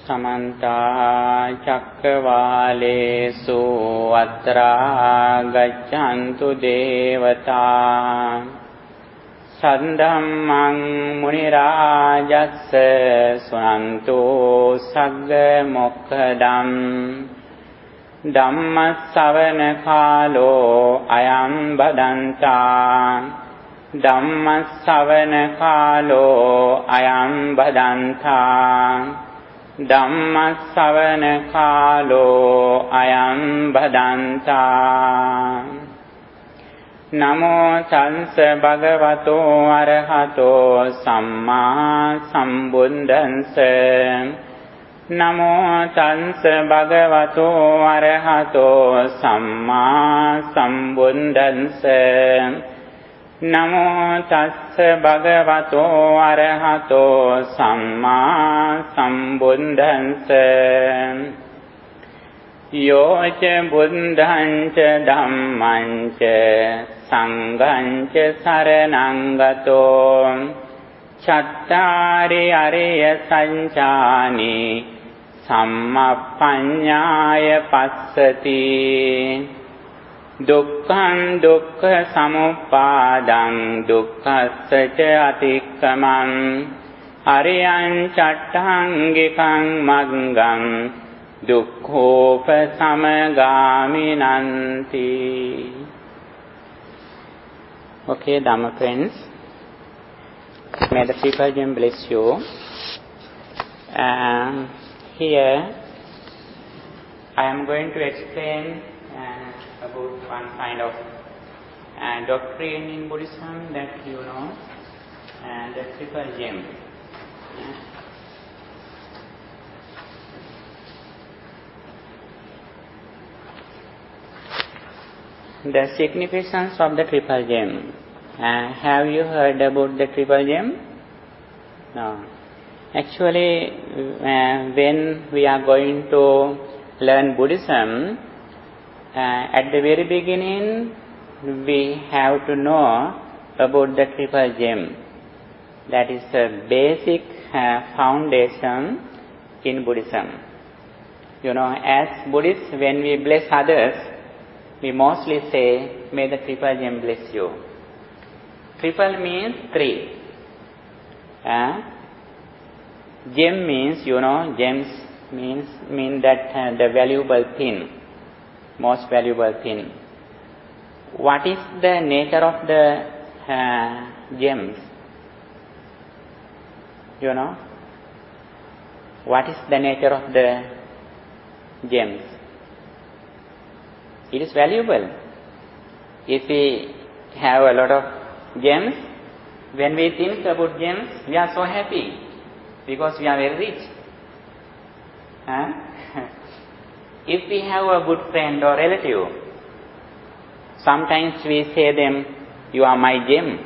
Samanta Cakkavalesu Atra Gaccantu Devata Saddhammang Munirajassa Sunantu Sagga Mokkadam Dhammasavana Kalo Ayam Badanta Dhammasavana Kalo Ayam Badanta Dhammasavana Kalo Ayam Badanta Namo Tansa Bhagavato Arahato Samma Sambuddhassa Namo Tansa Bhagavato Arahato Samma Sambuddhassa Namo Tassa Bhagavato Arahato Samma Sambuddhassa Yoca Buddhanca Dhammanca Sanghanca Saranangato Chattari Ariya Sanchani Sammappanyaya Passati Dukkhaṃ dukkha samuppadāṃ dukkhassā ca atikkamam ariyaṃ caṭṭhaṃgikaṃ maggam dukkhopasamagāminanti. Okay, Dhamma friends, may the people bless you. Here I am going to explain about one kind of doctrine in Buddhism that you know, the triple gem. The significance of the triple gem. Have you heard about the triple gem? No. Actually, when we are going to learn Buddhism, at the very beginning, we have to know about the triple gem. That is a basic foundation in Buddhism. You know, as Buddhists, when we bless others, we mostly say, may the triple gem bless you. Triple means three. Gem means, you know, gems mean that the valuable thing. Most valuable thing. What is the nature of the gems? You know? What is the nature of the gems? It is valuable. If we have a lot of gems, when we think about gems, we are so happy because we are very rich. If we have a good friend or relative, sometimes we say them, you are my gem.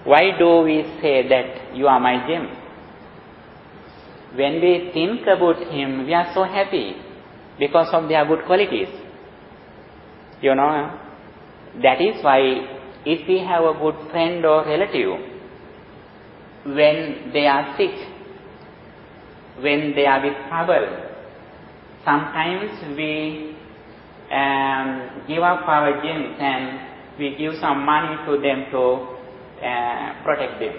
Why do we say that you are my gem? When we think about him, we are so happy because of their good qualities. You know, that is why if we have a good friend or relative, when they are sick, when they are with trouble, sometimes we give up our gems and we give some money to them to protect them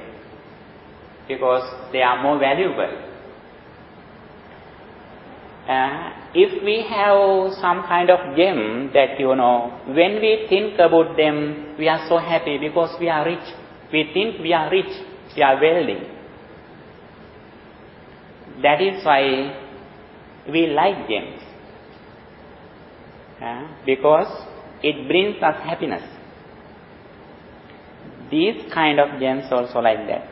because they are more valuable. If we have some kind of gem that, you know, when we think about them, we are so happy because we are rich. We think we are rich, we are wealthy. That is why we like gems. Because it brings us happiness. These kind of gems also like that.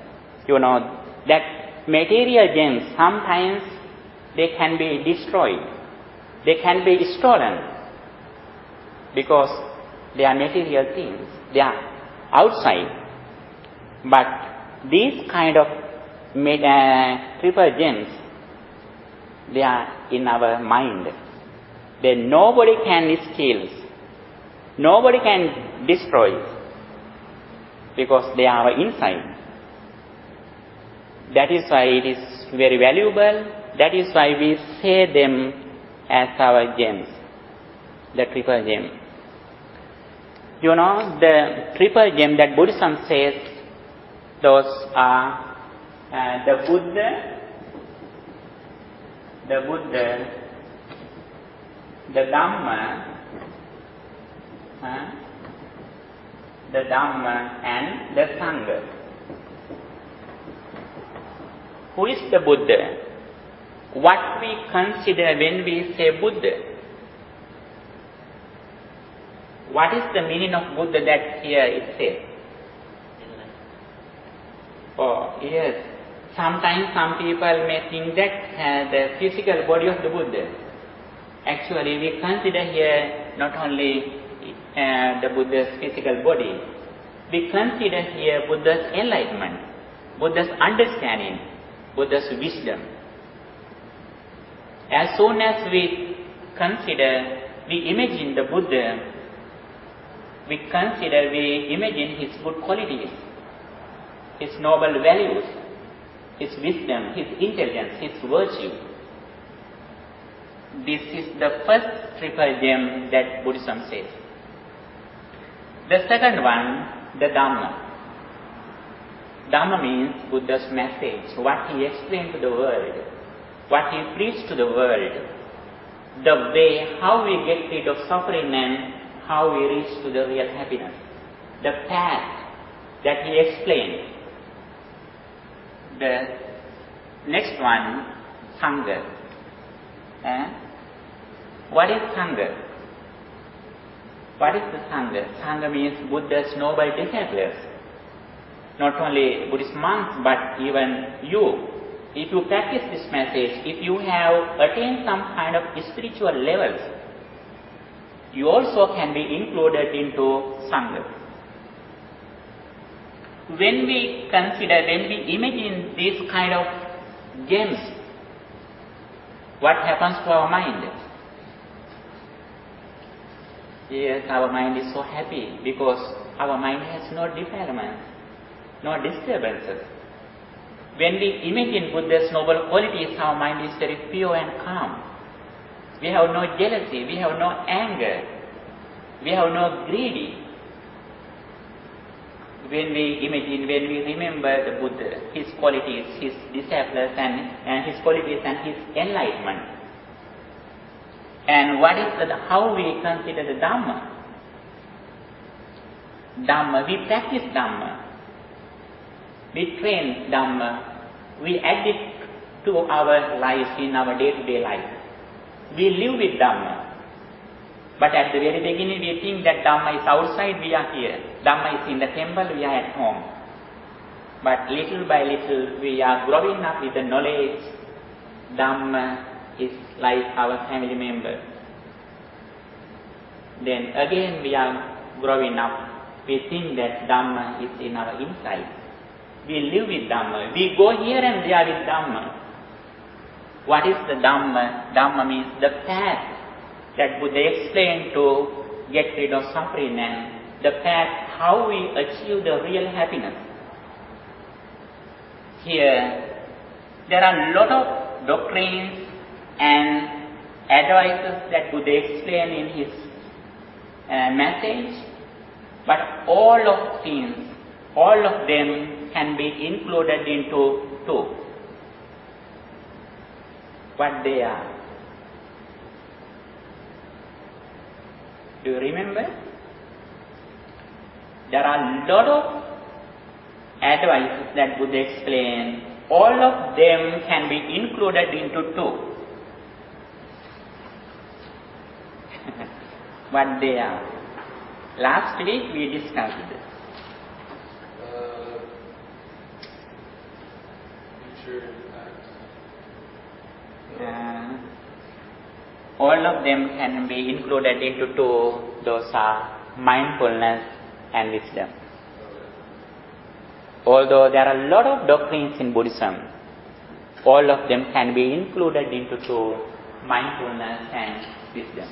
You know, that material gems, sometimes they can be destroyed. They can be stolen because they are material things. They are outside. But these kind of triple gems, they are in our mind. Then nobody can steal. Nobody can destroy because they are inside. That is why it is very valuable. That is why we say them as our gems, the triple gem. You know, the triple gem that Buddhism says, those are the Buddha, the Dhamma, and the Sangha. Who is the Buddha? What we consider when we say Buddha? What is the meaning of Buddha that here it says? Oh, yes. Sometimes some people may think that the physical body of the Buddha. Actually, we consider here not only the Buddha's physical body. We consider here Buddha's enlightenment, Buddha's understanding, Buddha's wisdom. As soon as we consider, we imagine the Buddha, we imagine his good qualities, his noble values, his wisdom, his intelligence, his virtue. This is the first triple gem that Buddhism says. The second one, the Dhamma. Dhamma means Buddha's message, what he explained to the world, what he preached to the world, the way how we get rid of suffering and how we reach to the real happiness, the path that he explained. The next one, Sangha. What is Sangha? What is the Sangha? Sangha means Buddha's noble disciples. Not only Buddhist monks, but even you. If you practice this message, if you have attained some kind of spiritual levels, you also can be included into Sangha. When we imagine these kind of gems, what happens to our mind? Yes, our mind is so happy because our mind has no defilements, no disturbances. When we imagine Buddha's noble qualities, our mind is very pure and calm. We have no jealousy, we have no anger, we have no greedy. When we remember the Buddha, his qualities, his disciples and his qualities and his enlightenment. And how we consider the Dhamma? Dhamma, we practice Dhamma. We train Dhamma. We add it to our lives in our day-to-day life. We live with Dhamma. But at the very beginning we think that Dhamma is outside, we are here. Dhamma is in the temple, we are at home. But little by little we are growing up with the knowledge. Dhamma is like our family member. Then again we are growing up. We think that Dhamma is in our inside. We live with Dhamma. We go here and there with Dhamma. What is the Dhamma? Dhamma means the path that Buddha explained to get rid of suffering and the path how we achieve the real happiness. Here, there are a lot of doctrines and advices that Buddha explained in his message, but all of them can be included into two. What they are? Do you remember? There are a lot of advices that Buddha explained. All of them can be included into two. What they are? Last week we discussed this. All of them can be included into two. Those are mindfulness and wisdom. Although there are a lot of doctrines in Buddhism, all of them can be included into two, mindfulness and wisdom.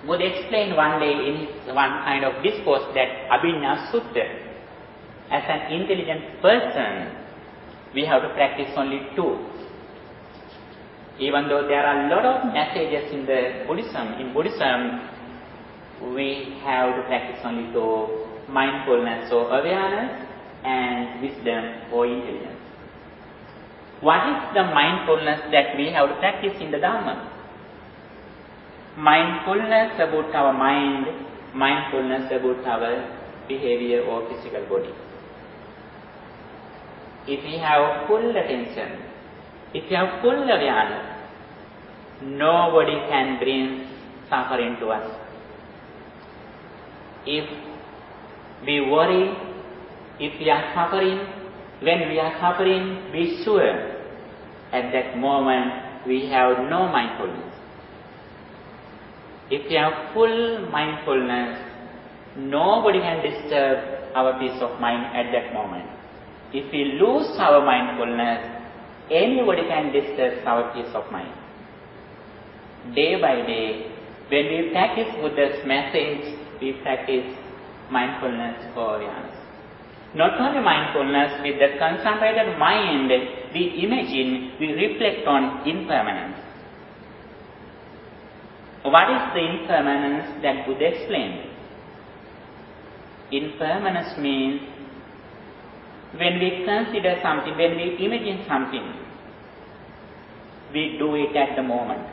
Buddha explained one day in his one kind of discourse that Abhinaya Sutta, as an intelligent person, we have to practice only two. Even though there are a lot of messages in Buddhism, we have to practice only to mindfulness or awareness and wisdom or intelligence. What is the mindfulness that we have to practice in the Dhamma? Mindfulness about our mind, mindfulness about our behavior or physical body. If we have full attention, if we have full awareness, nobody can bring suffering to us. If we worry, if we are suffering, when we are suffering, be sure at that moment we have no mindfulness. If we have full mindfulness, nobody can disturb our peace of mind at that moment. If we lose our mindfulness, anybody can disturb our peace of mind. Day by day, when we practice Buddha's message, we practice mindfulness or awareness. Not only mindfulness, with the concentrated mind, we imagine, we reflect on impermanence. What is the impermanence that Buddha explained? Impermanence means when we consider something, when we imagine something, we do it at the moment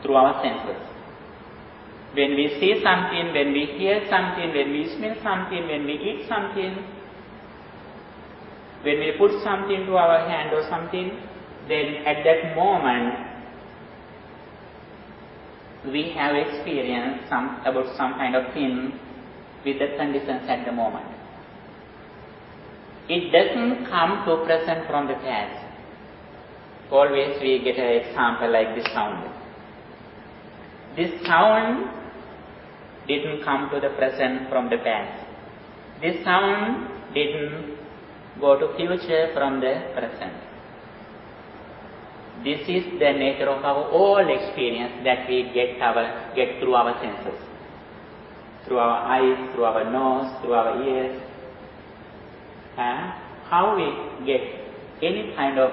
through our senses. When we see something, when we hear something, when we smell something, when we eat something, when we put something to our hand or something, then at that moment we have experienced about some kind of thing with the conditions at the moment. It doesn't come to present from the past. Always we get an example like this sound. This sound didn't come to the present from the past. This sound didn't go to future from the present. This is the nature of our all experience that we get through our senses. Through our eyes, through our nose, through our ears. How we get any kind of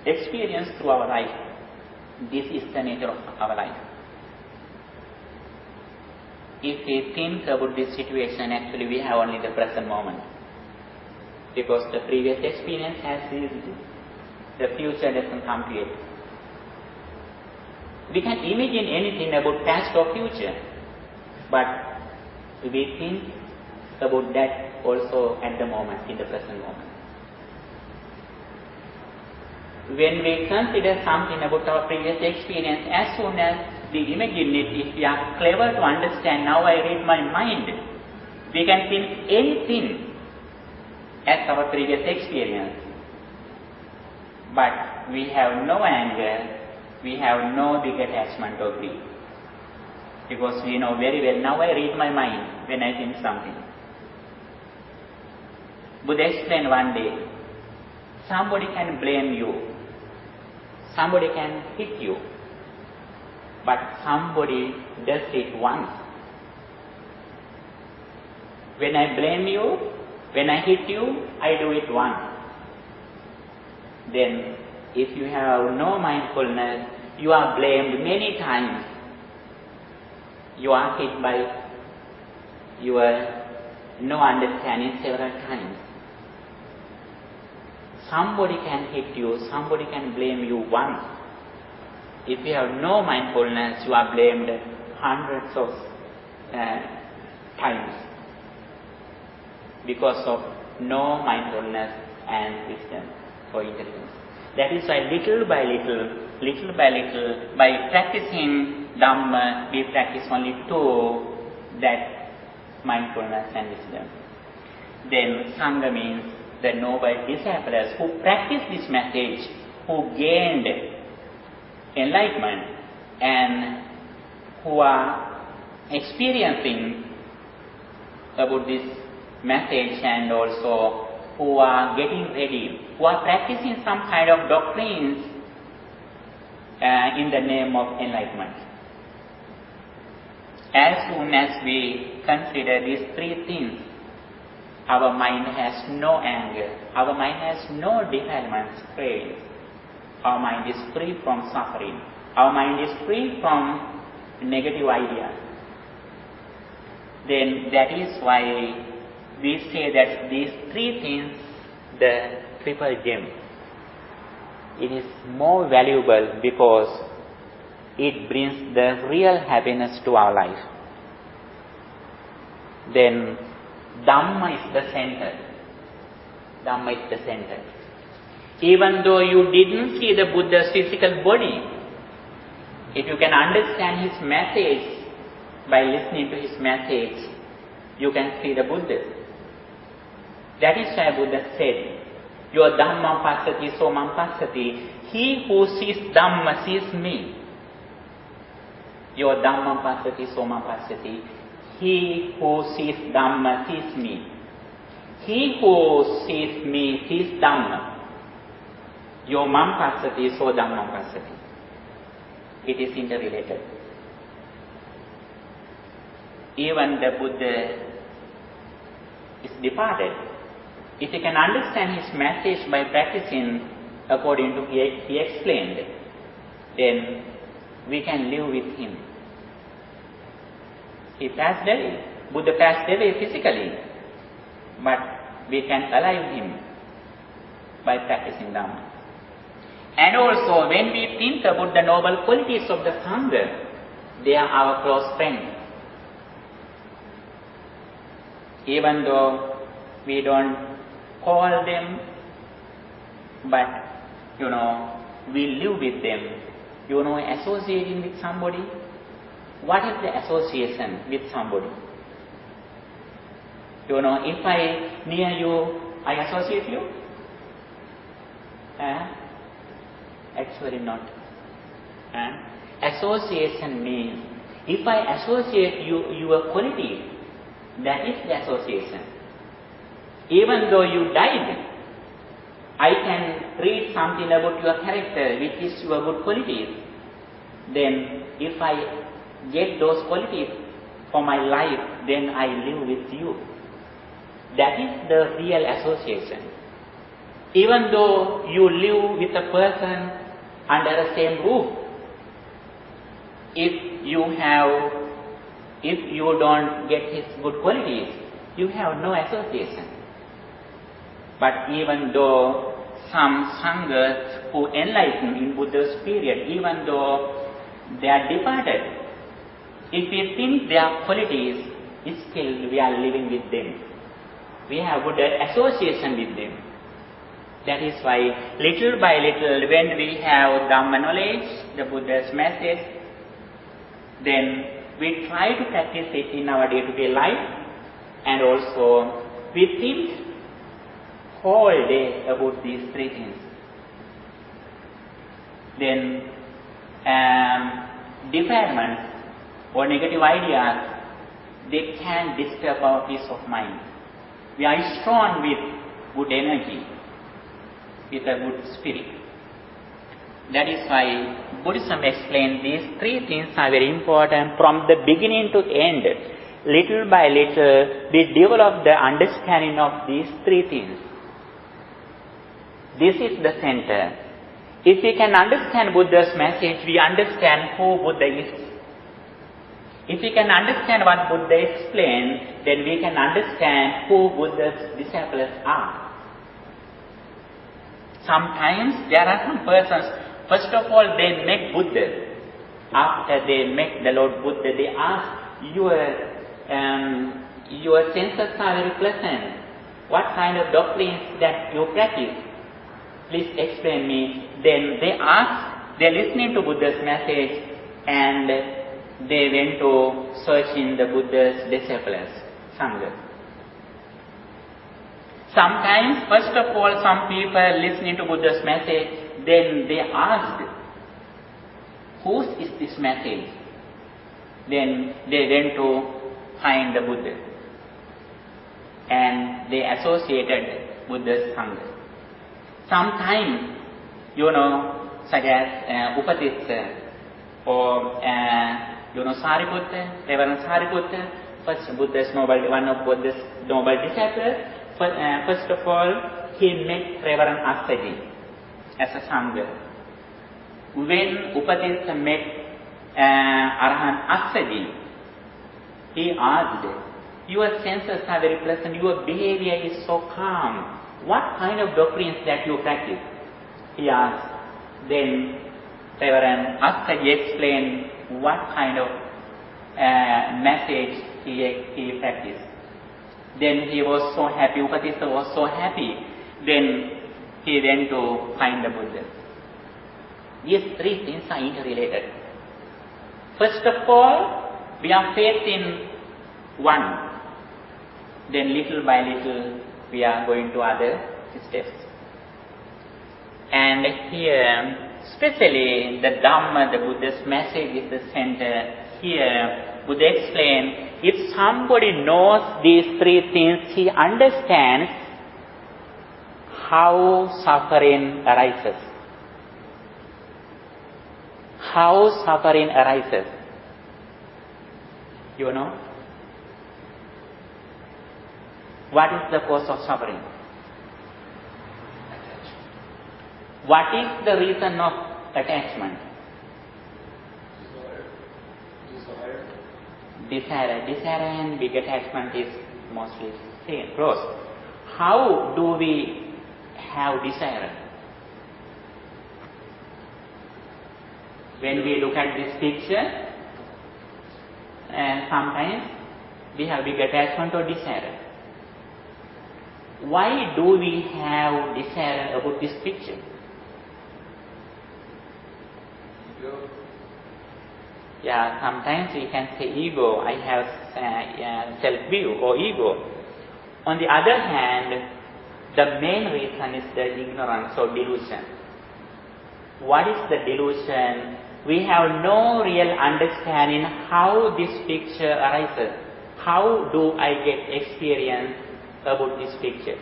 experience through our life. This is the nature of our life. If we think about this situation, actually we have only the present moment. Because the previous experience has ceased. The future doesn't come to it. We can imagine anything about past or future, but we think about that also at the moment, in the present moment. When we consider something about our previous experience, as soon as we imagine it, if we are clever to understand, now I read my mind, we can think anything as our previous experience. But we have no anger, we have no big attachment or greed. Because we know very well, now I read my mind when I think something. Buddha explained one day, somebody can blame you, somebody can hit you, but somebody does it once. When I blame you, when I hit you, I do it once. Then, if you have no mindfulness, you are blamed many times. You are hit by your no understanding several times. Somebody can hit you, somebody can blame you once. If you have no mindfulness, you are blamed hundreds of times because of no mindfulness and wisdom or intelligence. That is why little by little, by practicing Dhamma, we practice only to that mindfulness and wisdom. Then Sangha means the noble disciples who practice this message, who gained enlightenment and who are experiencing about this message and also who are getting ready, who are practicing some kind of doctrines in the name of enlightenment. As soon as we consider these three things, our mind has no anger, our mind has no defilements, cravings, our mind is free from suffering. Our mind is free from negative ideas. Then that is why we say that these three things, the triple gem, it is more valuable because it brings the real happiness to our life. Then Dhamma is the center. Dhamma is the center. Even though you didn't see the Buddha's physical body, if you can understand his message by listening to his message, you can see the Buddha. That is why Buddha said, your Dhammam passati somam passati. He who sees Dhamma sees me. Your Dhammam passati somam passati. He who sees Dhamma sees me. He who sees me sees Dhamma. Your mam passati so Dhammam passati. It is interrelated. Even the Buddha is departed. If you can understand his message by practicing according to he explained, then we can live with him. He passed away. Buddha passed away physically, but we can alive him by practicing Dhamma. And also, when we think about the noble qualities of the Sangha, they are our close friends. Even though we don't call them, but we live with them. Associating with somebody. What is the association with somebody? If I near you, I associate you? Actually not. Association means, if I associate your quality, that is the association. Even though you died, I can read something about your character, which is your good qualities. Then, if I get those qualities for my life, then I live with you. That is the real association. Even though you live with a person under the same roof, if you don't get his good qualities, you have no association. But even though some Sanghas who enlightened in Buddha's period, even though they are departed, if we think their qualities, still we are living with them. We have good association with them. That is why little by little, when we have Dhamma knowledge, the Buddha's message, then we try to practice it in our day-to-day life, and also we think whole day about these three things. Then defilements or negative ideas, they can disturb our peace of mind. We are strong with good energy, with a good spirit. That is why Buddhism explains these three things are very important from the beginning to end. Little by little, we develop the understanding of these three things. This is the center. If we can understand Buddha's message, we understand who Buddha is. If we can understand what Buddha explained, then we can understand who Buddha's disciples are. Sometimes there are some persons, first of all, they make Buddha. After they make the Lord Buddha, they ask, your senses are very pleasant. What kind of doctrines that you practice? Please explain me. Then they ask, they listening to Buddha's message, and they went to search in the Buddha's disciples, Sangha. Sometimes, first of all, some people listening to Buddha's message, then they asked, whose is this message? Then they went to find the Buddha. And they associated Buddha's Sangha. Sometimes, such as Upatissa or Sariputta, Reverend Sariputta, one of Buddha's noble disciples. First of all, he met Reverend Assaji as a Sangha. when Upatissa met Arahant Assaji, he asked, your senses are very pleasant, your behavior is so calm. What kind of doctrines that you practice? He asked. Then Reverend Assaji explained what kind of message he practiced. Then he was so happy, Upatissa was so happy. Then he went to find the Buddha. These three things are interrelated. First of all, we are faith in one. Then little by little, we are going to other steps. And here, especially the Dhamma, the Buddha's message is the center. Here, Buddha explained, if somebody knows these three things, he understands how suffering arises. How suffering arises. You know? What is the cause of suffering? What is the reason of attachment? Desire and big attachment is mostly same, close. How do we have desire? When we look at this picture, sometimes we have big attachment or desire. Why do we have desire about this picture? Ego. Yeah, sometimes we can say ego, I have self-view or ego. On the other hand, the main reason is the ignorance or delusion. What is the delusion? We have no real understanding how this picture arises. How do I get experience about this picture?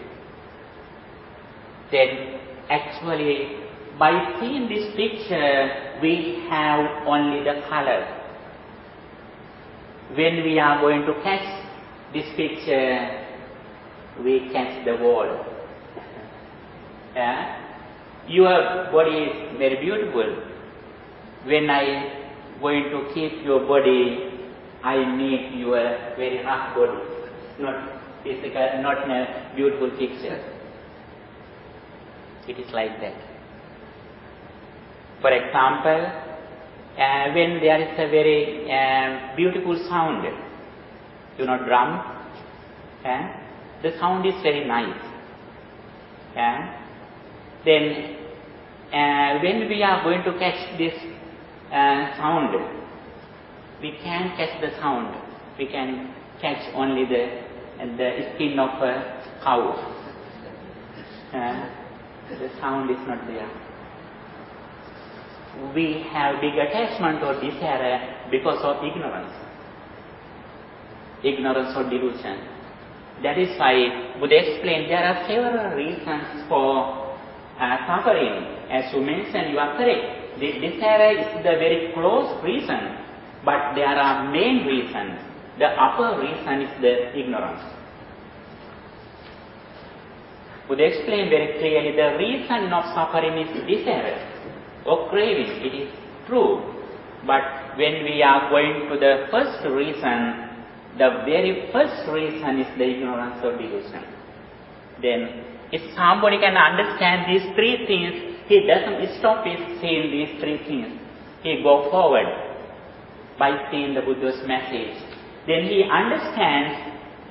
Then actually, by seeing this picture, we have only the color. When we are going to catch this picture, we catch the wall. Your body is very beautiful. When I going to keep your body, I need your very rough body, not physical, not a beautiful picture. It is like that. For example, when there is a very beautiful sound, you know, drum, the sound is very nice. Then when we are going to catch this sound, we can't catch the sound. We can catch only the skin of a cow. The sound is not there. We have big attachment or desire because of ignorance. Ignorance or delusion. That is why Buddha explained there are several reasons for suffering. As you mentioned, you are correct. The desire is the very close reason, but there are main reasons. The upper reason is the ignorance. Buddha explained very clearly the reason of suffering is desire or craving. It is true. But when we are going to the first reason, the very first reason is the ignorance or delusion. Then, if somebody can understand these three things, he doesn't stop with seeing these three things. He go forward by seeing the Buddha's message. Then he understands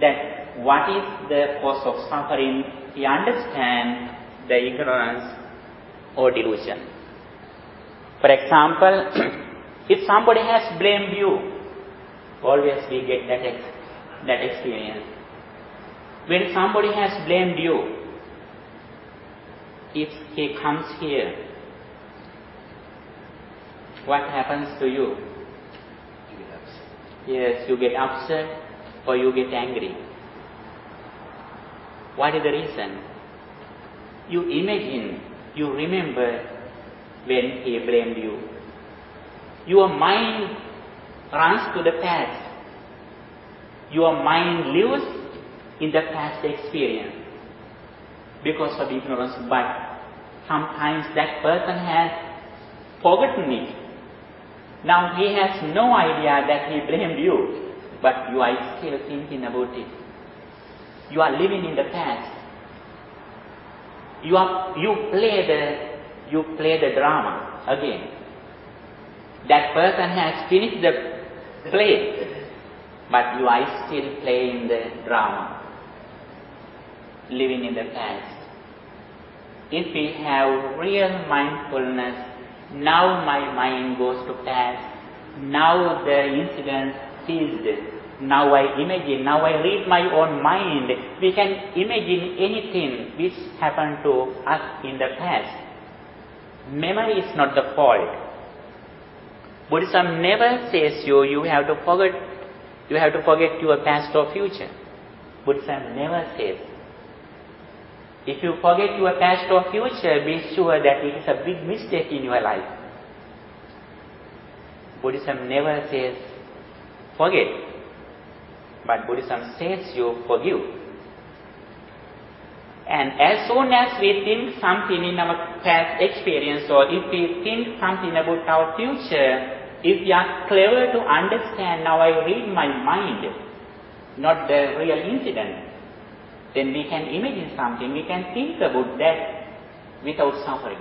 that what is the cause of suffering. He understands the ignorance or delusion. For example, if somebody has blamed you, always we get that experience. When somebody has blamed you, if he comes here, what happens to you? Yes, you get upset or you get angry. What is the reason? You imagine, you remember when he blamed you. Your mind runs to the past. Your mind lives in the past experience because of ignorance. But sometimes that person has forgotten it. Now he has no idea that he blamed you, but you are still thinking about it. You are living in the past. You play the drama again. That person has finished the play, but you are still playing the drama, living in the past. If we have real mindfulness, now my mind goes to past, now the incident ceased, now I imagine, now I read my own mind. We can imagine anything which happened to us in the past. Memory is not the fault. Buddhism never says you have to forget your past or future. Buddhism never says. If you forget your past or future, be sure that it is a big mistake in your life. Buddhism never says forget, but Buddhism says you forgive. And as soon as we think something in our past experience, or if we think something about our future, if we are clever to understand, now I read my mind, not the real incident, then we can imagine something, we can think about that without suffering.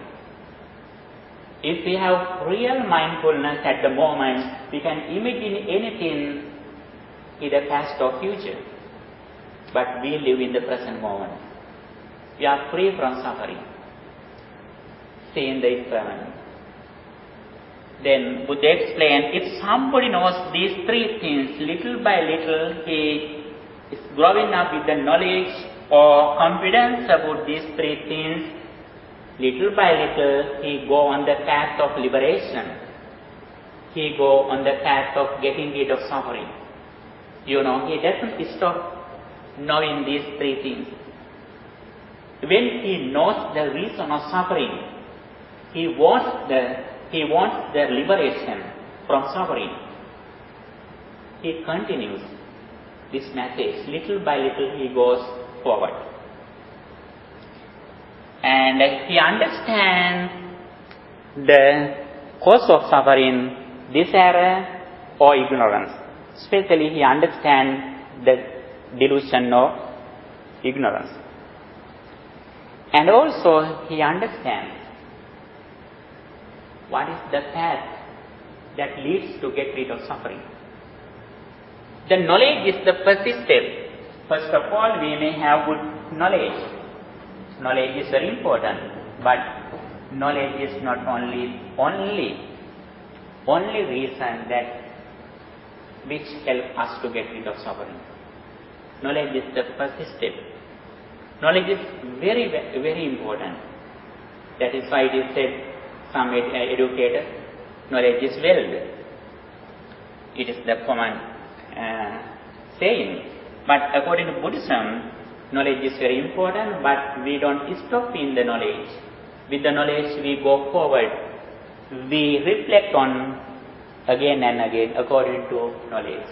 If we have real mindfulness at the moment, we can imagine anything in the past or future, but we live in the present moment. We are free from suffering. See in the experiment. Then Buddha explained, if somebody knows these three things, little by little he is growing up with the knowledge or confidence about these three things, little by little he go on the path of liberation. He go on the path of getting rid of suffering. He doesn't stop knowing these three things. When he knows the reason of suffering, he wants the liberation from suffering. He continues this message. Little by little he goes forward. And he understands the cause of suffering, desire or ignorance. Especially he understands the delusion of ignorance. And also he understands what is the path that leads to get rid of suffering. The knowledge is the first step. First of all, we may have good knowledge. Knowledge is very important, but knowledge is not only reason that which help us to get rid of suffering. Knowledge is the first step. Knowledge is very, very important. That is why it is said, some educators, knowledge is wealth. It is the common saying. But according to Buddhism, knowledge is very important, but we don't stop in the knowledge. With the knowledge we go forward. We reflect on again and again according to knowledge.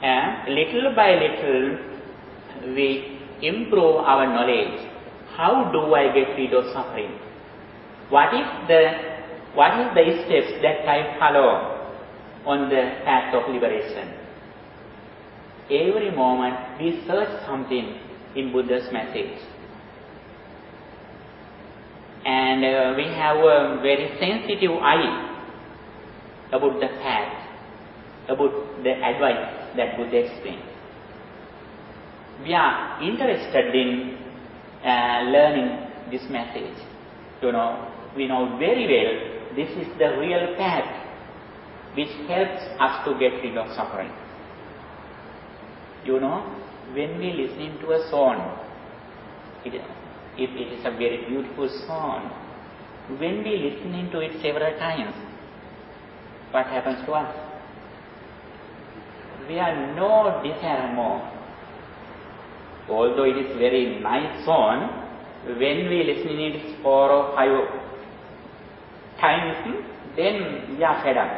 And little by little we improve our knowledge. How do I get rid of suffering? What is the steps that I follow on the path of liberation? Every moment we search something in Buddha's message. And we have a very sensitive eye about the path, about the advice that Buddha explained. We are interested in learning this message. We know very well this is the real path which helps us to get rid of suffering. When we listen to a song, if it is a very beautiful song, when we listen to it several times, what happens to us? We have no desire more. Although it is very nice song, when we listen to it 4 or 5 times, then we are fed up.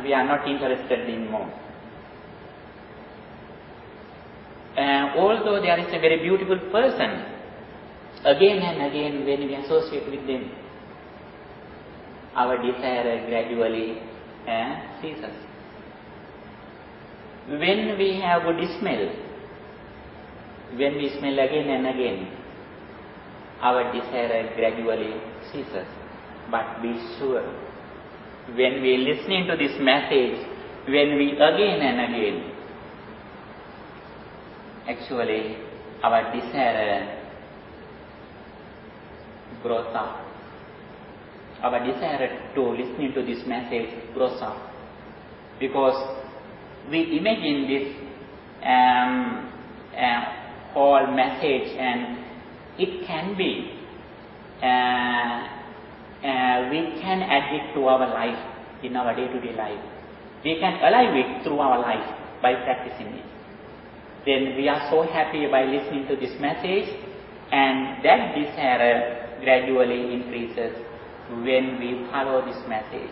We are not interested in more. Although there is a very beautiful person Again and again, when we associate with them, our desire gradually ceases. When we have good smell, when we smell again and again, our desire gradually ceases. But be sure, when we listening to this message, when we again and again, actually our desire grows up. Our desire to listening to this message grows up. Because we imagine this whole message, and it can be, we can add it to our life, in our day-to-day life. We can alive it through our life by practicing it. Then we are so happy by listening to this message, and that desire gradually increases when we follow this message.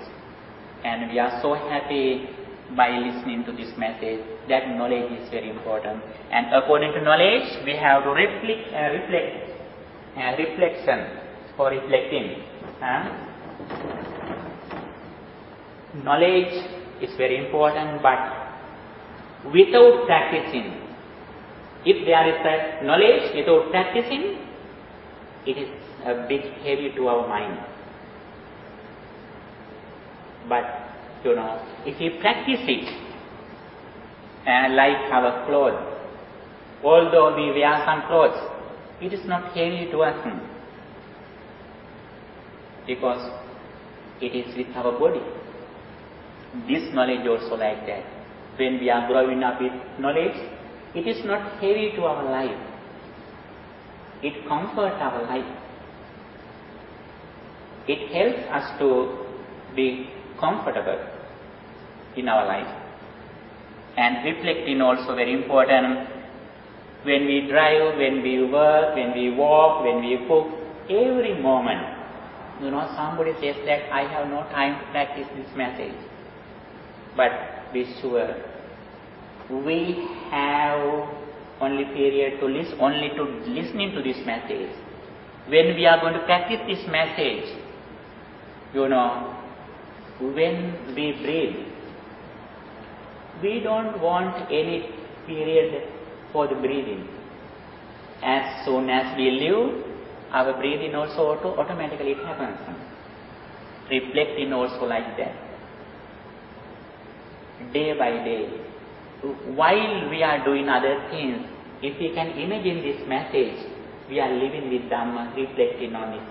And we are so happy by listening to this message. That knowledge is very important. And according to knowledge, we have to reflection or reflecting. Knowledge is very important, but without practicing, if there is knowledge without practicing, it is a bit heavy to our mind. But if we practice it, like our clothes, although we wear some clothes, it is not heavy to us, because it is with our body. This knowledge also like that. When we are growing up with knowledge, it is not heavy to our life. It comforts our life. It helps us to be comfortable in our life. And reflecting also very important. When we drive, when we work, when we walk, when we cook, every moment, somebody says that I have no time to practice this message. But be sure, we have only period to listen, only to listening to this message. When we are going to practice this message, when we breathe, we don't want any period for the breathing. As soon as we live, our breathing also automatically it happens. Reflecting also like that. Day by day, while we are doing other things, if we can imagine this message, we are living with Dhamma, reflecting on it.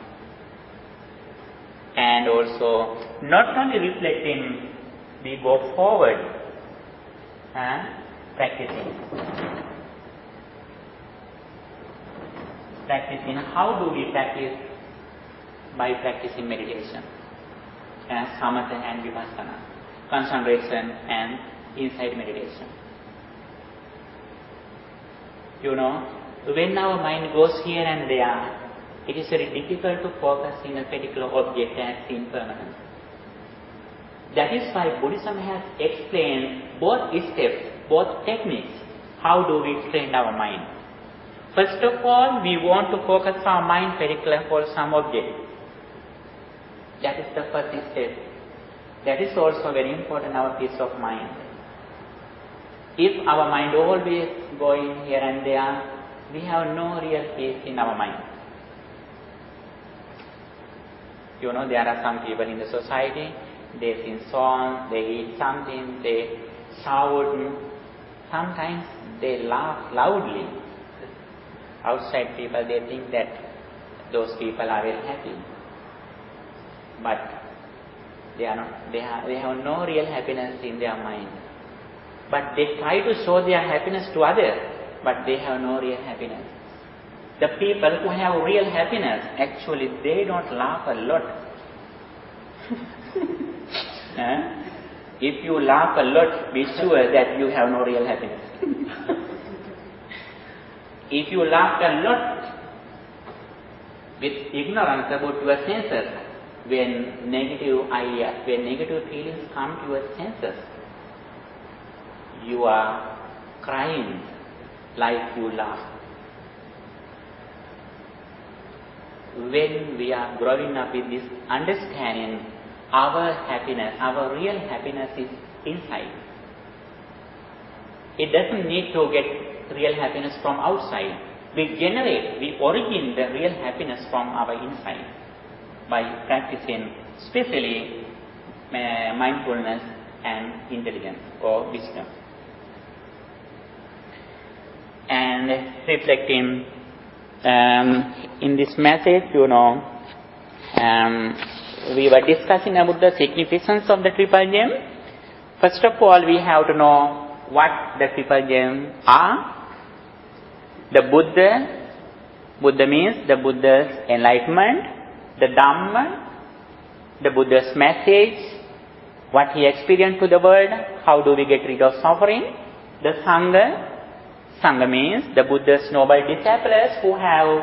And also, not only reflecting, we go forward, practicing. Practicing, how do we practice? By practicing meditation, samatha and vipassana, concentration and insight meditation. When our mind goes here and there, it is very difficult to focus in a particular object as impermanent. That is why Buddhism has explained both steps, both techniques, how do we train our mind. First of all, we want to focus our mind particular for some object. That is the first step. That is also very important, our peace of mind. If our mind always going here and there, we have no real peace in our mind. There are some people in the society, they sing songs, they eat something, they shout, sometimes they laugh loudly. Outside people, they think that those people are very happy. But they are not, they have no real happiness in their mind. But they try to show their happiness to others, but they have no real happiness. The people who have real happiness, actually they don't laugh a lot. If you laugh a lot, be sure that you have no real happiness. If you laugh a lot with ignorance about your senses, when negative ideas, when negative feelings come to your senses, you are crying like you laugh. when we are growing up with this understanding, our happiness, our real happiness is inside. It doesn't need to get real happiness from outside. We origin the real happiness from our inside by practicing especially mindfulness and intelligence or wisdom. And reflecting in this message, we were discussing about the significance of the triple gem. First of all, we have to know what the triple gems are. The Buddha means the Buddha's enlightenment, the Dhamma, the Buddha's message, what he experienced to the world, how do we get rid of suffering. The Sangha means the Buddha's noble disciples who have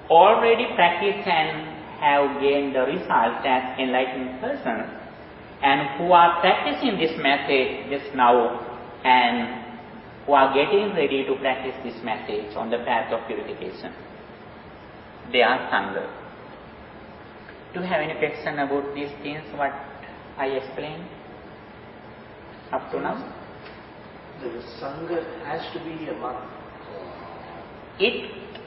already practiced and have gained the results as enlightened persons, and who are practicing this message just now and who are getting ready to practice this message on the path of purification. They are Sangha. Do you have any question about these things, what I explained up to now? The Sangha has to be a monk.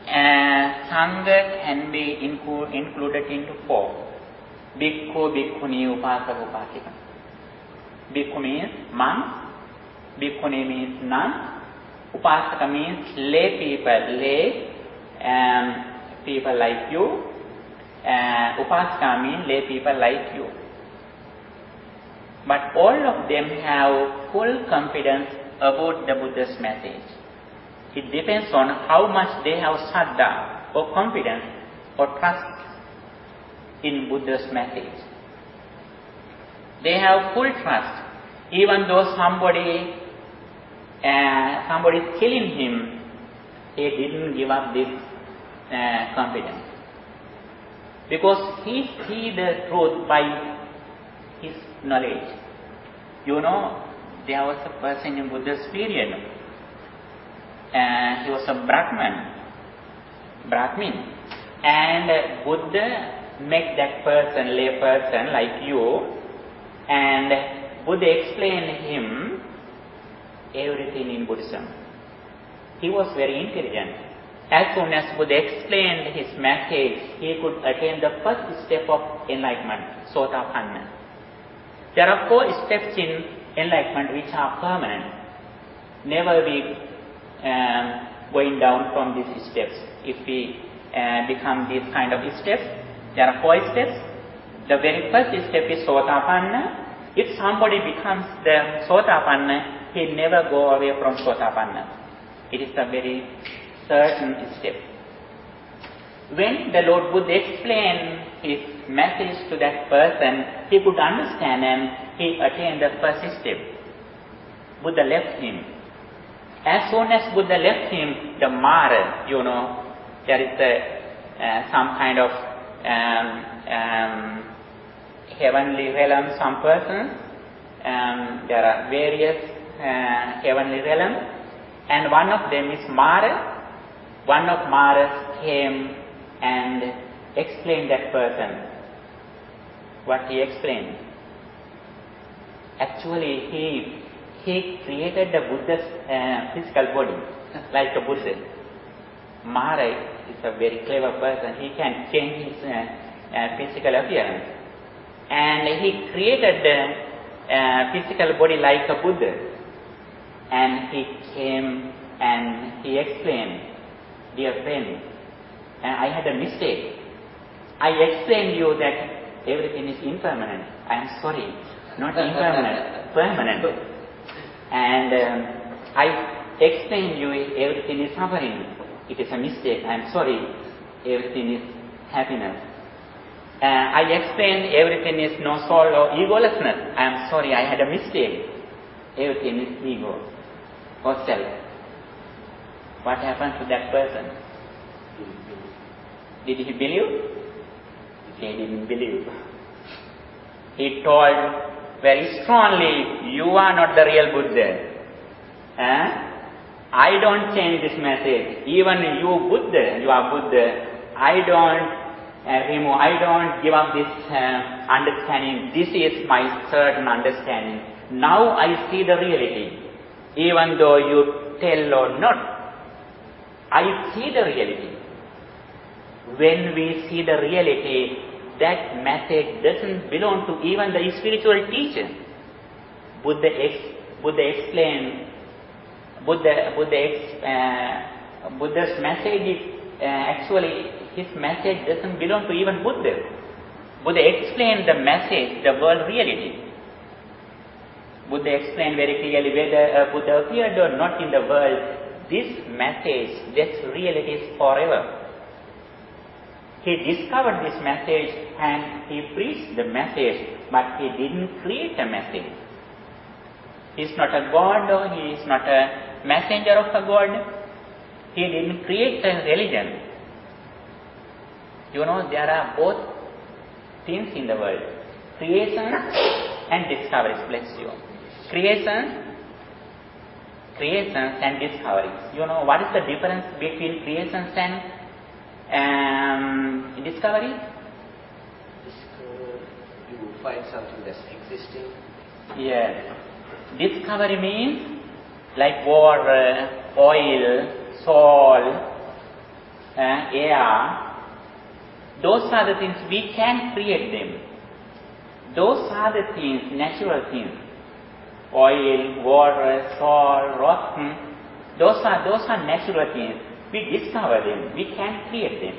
Sangha can be included into four. Bhikkhu, Bhikkhuni, Upasaka, Upasika. Bhikkhu means monk. Bhikkhuni means nun. Upasaka means lay people like you. Upasaka means lay people like you. But all of them have full confidence about the Buddha's message. It depends on how much they have saddha or confidence or trust in Buddha's message. They have full trust. Even though somebody is killing him, he didn't give up this confidence. Because he sees the truth by his knowledge. There was a person in Buddha's period. He was a Brahmin. And Buddha met that person, lay person like you, and Buddha explained him everything in Buddhism. He was very intelligent. As soon as Buddha explained his message, he could attain the first step of enlightenment, Sotapanna. There are 4 steps in enlightenment which are permanent. Never we going down from these steps. If we become these kind of steps, there are 4 steps. The very first step is Sotapanna. If somebody becomes the Sotapanna, he never go away from Sotapanna. It is a very certain step. When the Lord Buddha explained his message to that person, he could understand and he attained the first step. Buddha left him. As soon as Buddha left him, the Mara, there is some kind of heavenly realm, some persons. There are various heavenly realms, and one of them is Mara. One of Maras came and explained that person what he explained. Actually, he created the Buddha's physical body like a Buddha. Mara is a very clever person. He can change his physical appearance, and he created the physical body like a Buddha. And he came and he explained, "Dear friend, I had a mistake. I explained you that everything is impermanent. I am sorry, not impermanent, permanent. And I explained you everything is suffering. It is a mistake. I am sorry, everything is happiness. I explained everything is no soul or egolessness. I am sorry, I had a mistake. Everything is ego or self." What happened to that person? Did he believe? He didn't believe. He told very strongly, "You are not the real Buddha. I don't change this message. Even you Buddha, you are Buddha. I don't remove. I don't give up this understanding. This is my certain understanding. Now I see the reality. Even though you tell or not, I see the reality. When we see the reality, that message doesn't belong to even the spiritual teacher. Buddha's message is actually, his message doesn't belong to even Buddha. Buddha explained the message, the world reality. Buddha explained very clearly whether Buddha appeared or not in the world, this message, this reality is forever. He discovered this message and he preached the message, but he didn't create a message. He is not a god or he is not a messenger of a god. He didn't create a religion. You know, there are both things in the world. Creation and discoveries, bless you. Creation and discoveries. You know, what is the difference between creations and discoveries? Discover, you find something that's existing. Yes. Discovery means like water, oil, soil, air. Those are the things we can create them. Those are the things, natural things. Oil, water, soil, rock. Those are natural things. We discover them. We can create them.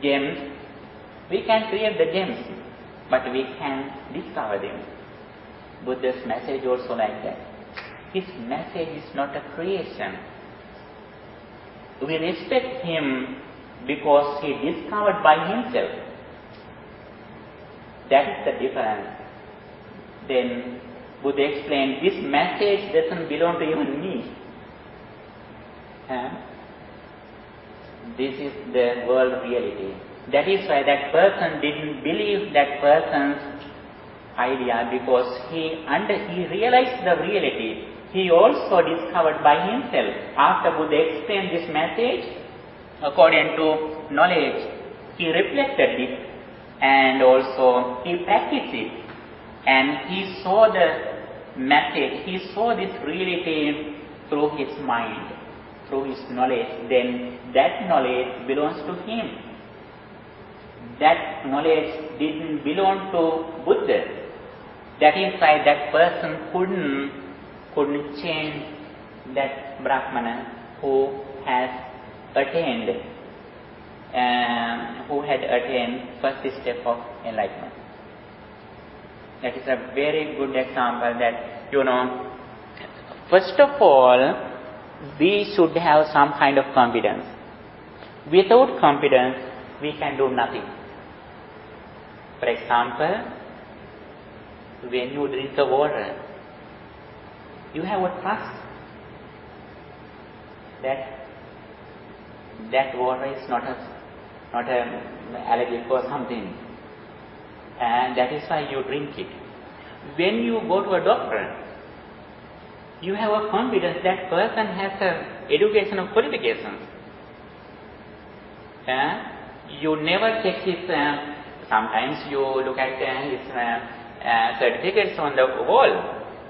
Gems. We can create the gems, but we can discover them. Buddha's message also like that. His message is not a creation. We respect him because he discovered by himself. That is the difference. Then Buddha explained, this message doesn't belong to even me. This is the world reality. That is why that person didn't believe that person's idea, because he realized the reality. He also discovered by himself. After Buddha explained this message, according to knowledge, he reflected it and also he practiced it. And he saw the message, he saw this reality through his mind, through his knowledge. Then that knowledge belongs to him. That knowledge didn't belong to Buddha. That is why that person couldn't change that Brahmana who has attained, who had attained first step of enlightenment. That is a very good example that, you know, first of all, we should have some kind of confidence. Without confidence, we can do nothing. For example, when you drink the water, you have a trust that water is not allergic or something, and that is why you drink it. When you go to a doctor, you have a confidence that person has an educational qualifications. You never check his. Sometimes you look at his certificates on the wall,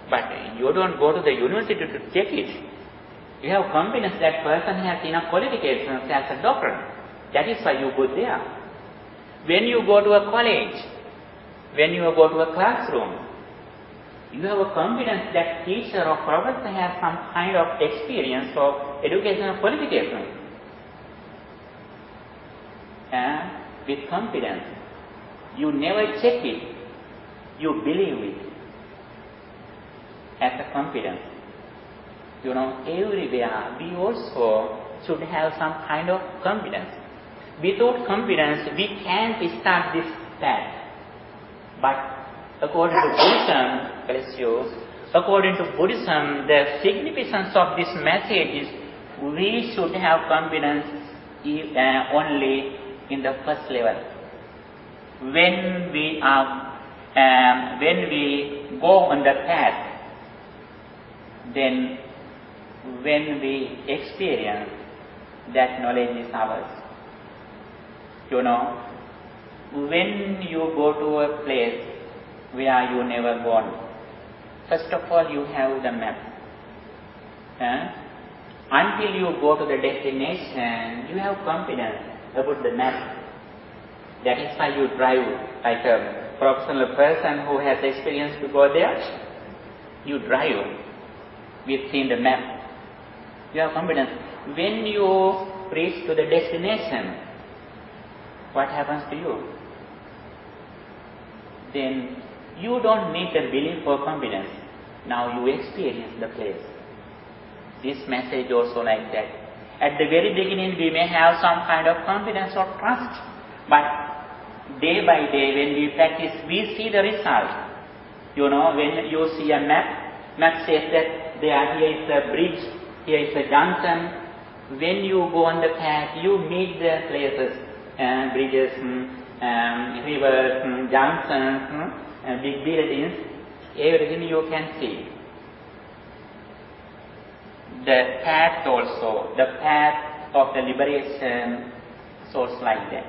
but you don't go to the university to check it. You have confidence that person has enough qualifications as a doctor. That is why you go there. When you go to a college, when you go to a classroom, you have a confidence that teacher or professor has some kind of experience or educational qualification. With confidence, you never check it, you believe it as a confidence. You know, everywhere we also should have some kind of confidence. Without confidence, we can't start this path. But according to Buddhism, bless you, according to Buddhism, the significance of this message is we should have confidence only in the first level. When we go on the path, then when we experience that knowledge is ours. You know, when you go to a place where you never gone, first of all you have the map. Until you go to the destination, you have confidence about the map. That is why you drive like a professional person who has experience to go there. You drive within the map. You have confidence. When you reach to the destination, what happens to you? Then you don't need the belief or confidence. Now you experience the place. This message also like that. At the very beginning we may have some kind of confidence or trust, but day by day when we practice, we see the result. You know, when you see a map says that here is a bridge, here is a junction. When you go on the path, you meet the places, bridges, rivers, junctions, big buildings, everything you can see. The path also, the path of the liberation, source like that.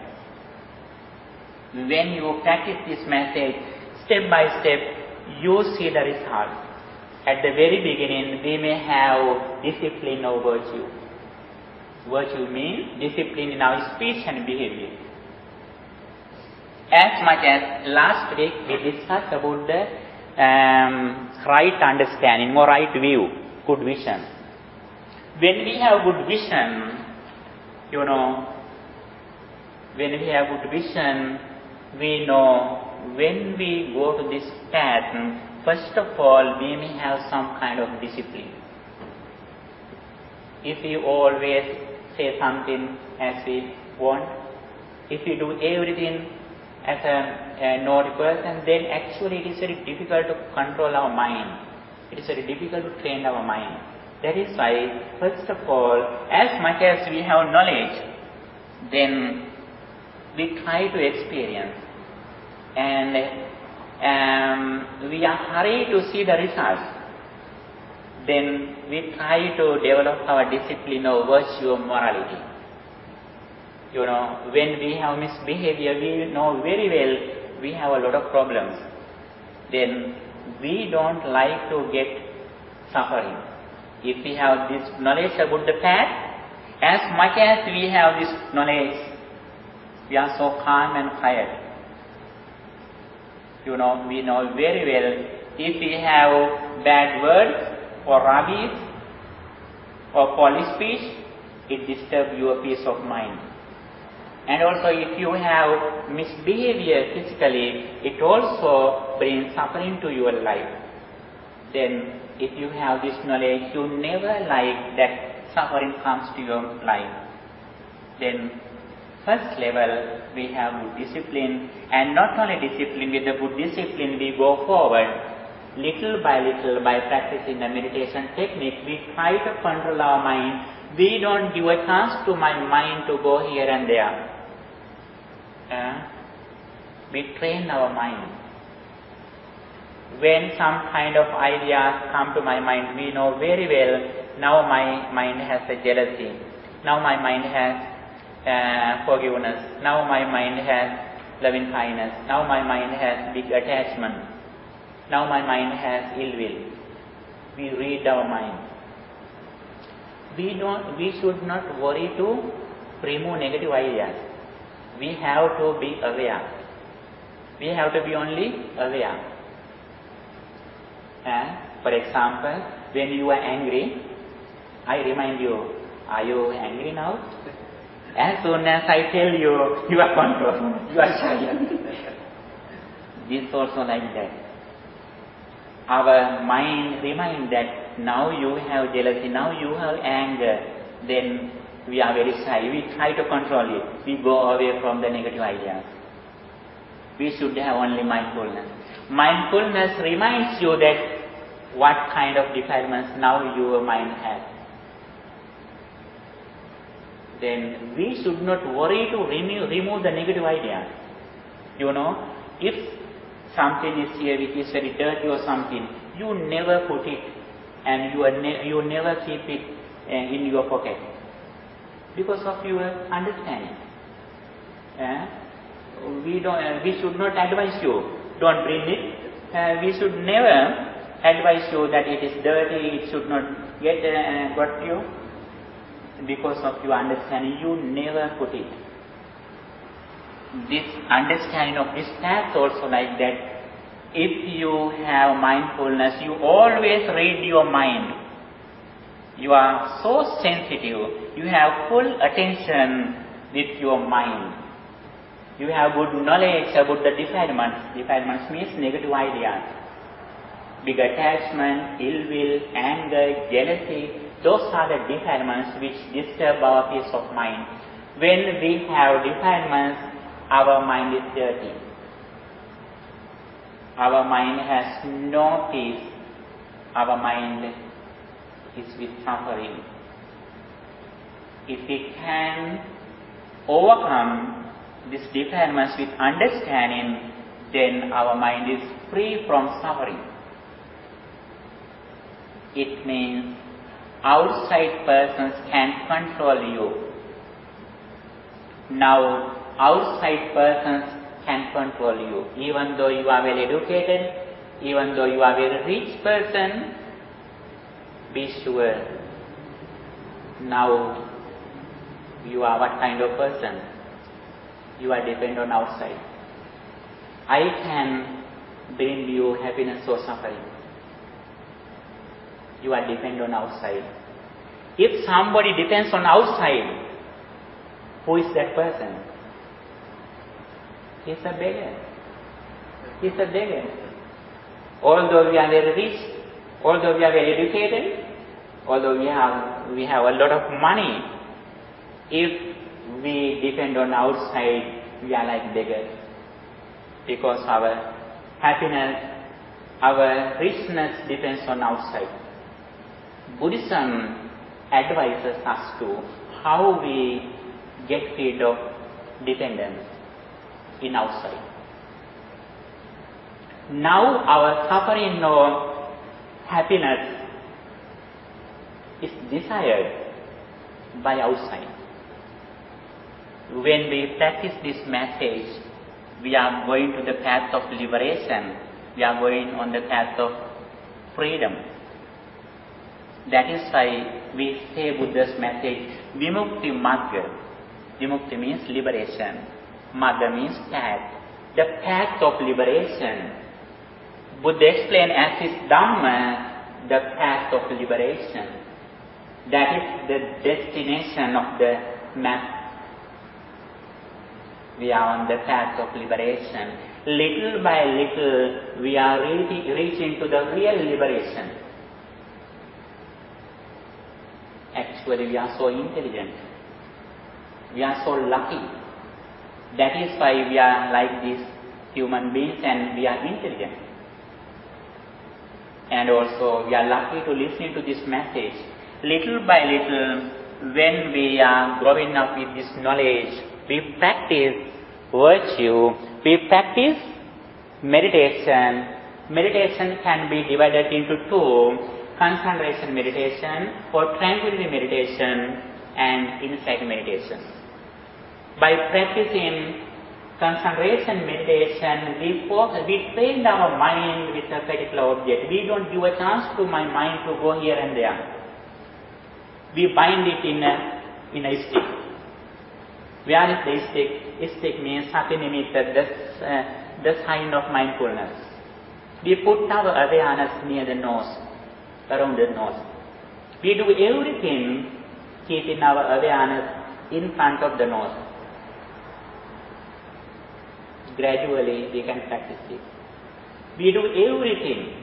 When you practice this message, step by step, you see the result. At the very beginning, we may have discipline or virtue. Virtue means discipline in our speech and behavior. As much as last week we discussed about the right understanding or right view, good vision. When we have good vision, you know, when we have good vision, we know when we go to this path, first of all, we may have some kind of discipline. If we always say something as we want, if we do everything as a naughty person, then actually it is very difficult to control our mind. It is very difficult to train our mind. That is why, first of all, as much as we have knowledge, then we try to experience. And we are hurried to see the results. Then we try to develop our discipline or virtue or morality. You know, when we have misbehavior, we know very well we have a lot of problems. Then we don't like to get suffering. If we have this knowledge about the path, as much as we have this knowledge, we are so calm and quiet. You know, we know very well, if we have bad words or rubbish or foolish speech, it disturbs your peace of mind. And also if you have misbehavior physically, it also brings suffering to your life. Then if you have this knowledge, you never like that suffering comes to your life. Then first level, we have good discipline, and not only discipline, with the good discipline we go forward. Little by practicing the meditation technique, we try to control our mind. We don't give a chance to my mind to go here and there. We train our mind. When some kind of ideas come to my mind, we know very well, now my mind has a jealousy, now my mind has forgiveness, now my mind has loving kindness, now my mind has big attachment, now my mind has ill will. We read our mind. We should not worry to remove negative ideas. We have to be aware. We have to be only aware. For example, when you are angry, I remind you, are you angry now? As soon as I tell you, you are controlled, you are silent. This also like that. Our mind reminds that now you have jealousy, now you have anger, then we are very shy. We try to control it. We go away from the negative ideas. We should have only mindfulness. Mindfulness reminds you that what kind of defilements now your mind has. Then we should not worry to remove the negative ideas. You know, if something is here which is very dirty or something, you never put it and you never keep it in your pocket because of your understanding. We should not advise you, don't bring it. We should never advise you that it is dirty, it should not got you. Because of your understanding, you never put it. This understanding of this path also like that. If you have mindfulness, you always read your mind. You are so sensitive. You have full attention with your mind. You have good knowledge about the defilements. Defilements means negative ideas. Big attachment, ill will, anger, jealousy. Those are the defilements which disturb our peace of mind. When we have defilements, our mind is dirty. Our mind has no peace. Our mind is with suffering. If we can overcome these defilements with understanding, then our mind is free from suffering. It means outside persons can control you. Now, outside persons can control you. Even though you are well educated, even though you are a very rich person, be sure, now you are what kind of person? You are dependent on outside. I can bring you happiness or suffering. You are dependent on outside. If somebody depends on outside, who is that person? He is a beggar. He is a beggar. Although we are very rich, although we are very educated, although we have a lot of money, if we depend on outside, we are like beggars. Because our happiness, our richness depends on outside. Buddhism advises us to how we get rid of dependence in outside. Now our suffering or happiness is desired by outside. When we practice this message, we are going to the path of liberation. We are going on the path of freedom. That is why we say Buddha's message, Vimukti Magga. Vimukti means liberation. Magga means path. The path of liberation. Buddha explained as his Dhamma, the path of liberation. That is the destination of the map. We are on the path of liberation. Little by little, we are reaching to the real liberation. Actually, we are so intelligent. We are so lucky. That is why we are like these human beings and we are intelligent. And also, we are lucky to listen to this message. Little by little, when we are growing up with this knowledge, we practice virtue, we practice meditation. Meditation can be divided into two, concentration meditation or tranquility meditation and insight meditation. By practicing concentration meditation, we train our mind with a particular object. We don't give a chance to my mind to go here and there. We bind it in a stick. Where is the stick? Stick means sati nimitta, the sign of mindfulness. We put our awareness near the nose, around the nose. We do everything keeping our awareness in front of the nose. Gradually we can practice it. We do everything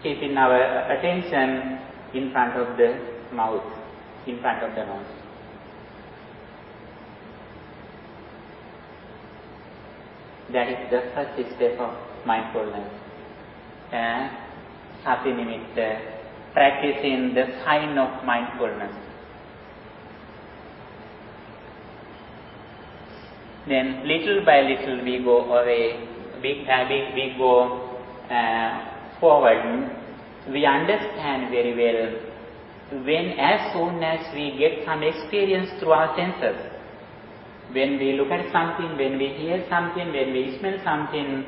keeping our attention in front of the mouth, in front of the nose. That is the first step of mindfulness. Sati nimitta, practicing the sign of mindfulness. Then little by little we go away, we go forward. We understand very well when as soon as we get some experience through our senses, When we look at something, when we hear something, when we smell something,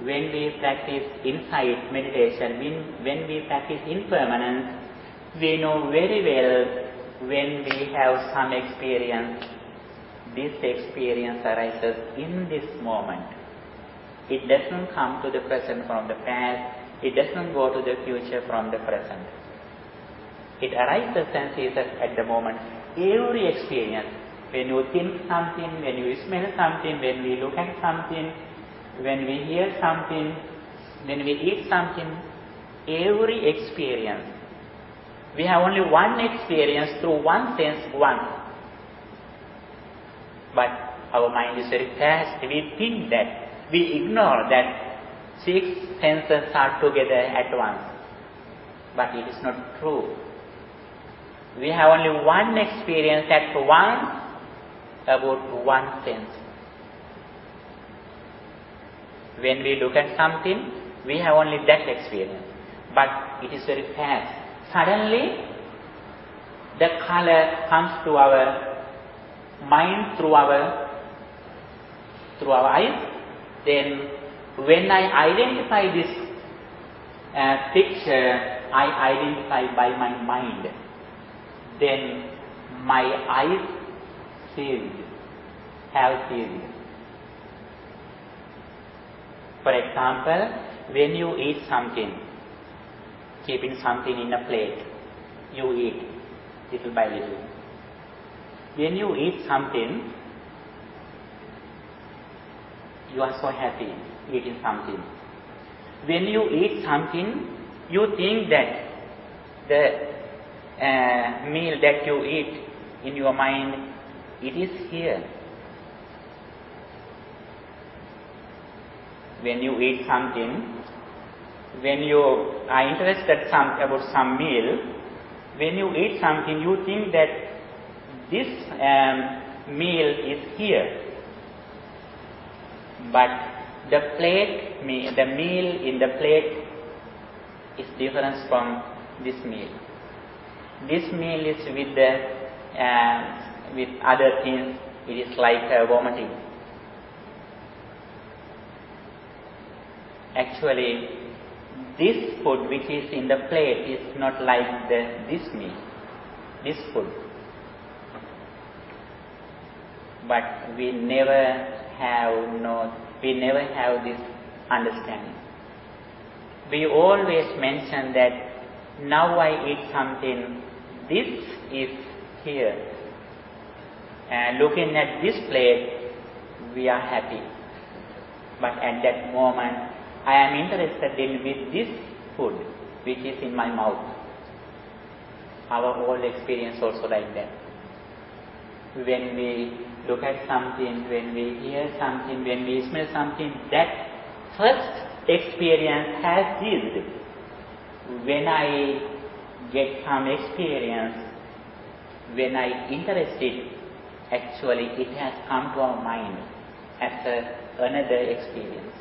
when we practice insight meditation, when we practice impermanence, we know very well when we have some experience, this experience arises in this moment. It doesn't come to the present from the past, it doesn't go to the future from the present. It arises and ceases at the moment. Every experience, when you think something, when you smell something, when we look at something, when we hear something, when we eat something, every experience, we have only one experience through one sense once. But our mind is very fast. We think that, we ignore that 6 senses are together at once. But it is not true. We have only one experience at once about one sense. When we look at something, we have only that experience. But it is very fast. Suddenly, the color comes to our mind through our eyes. Then, when I identify this picture, I identify by my mind. Then, my eyes have seen. For example, when you eat something, keeping something in a plate, you eat little by little. When you eat something, you are so happy eating something. When you eat something, you think that the meal that you eat in your mind, it is here. When you eat something, when you are interested about some meal, when you eat something, you think that this meal is here. But the meal in the plate is different from this meal. This meal is with other things. It is like vomiting. Actually, this food which is in the plate is not like this meal, this food. But we never have this understanding. We always mention that now I eat something, this is here. And looking at this plate, we are happy. But at that moment, I am interested in with this food which is in my mouth. Our whole experience also like that. When we look at something, when we hear something, when we smell something, that first experience has ceased. When I get some experience, when I interested, actually it has come to our mind as another experience.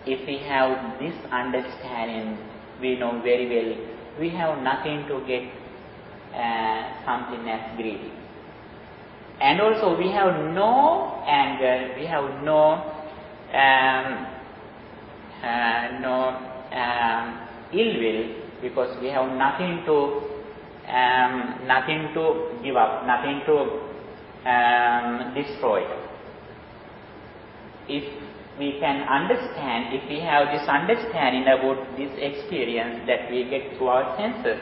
If we have this understanding, we know very well we have nothing to get something as greedy. And also we have no anger, we have no ill will, because we have nothing to give up, nothing to destroy. If we can understand, if we have this understanding about this experience that we get through our senses,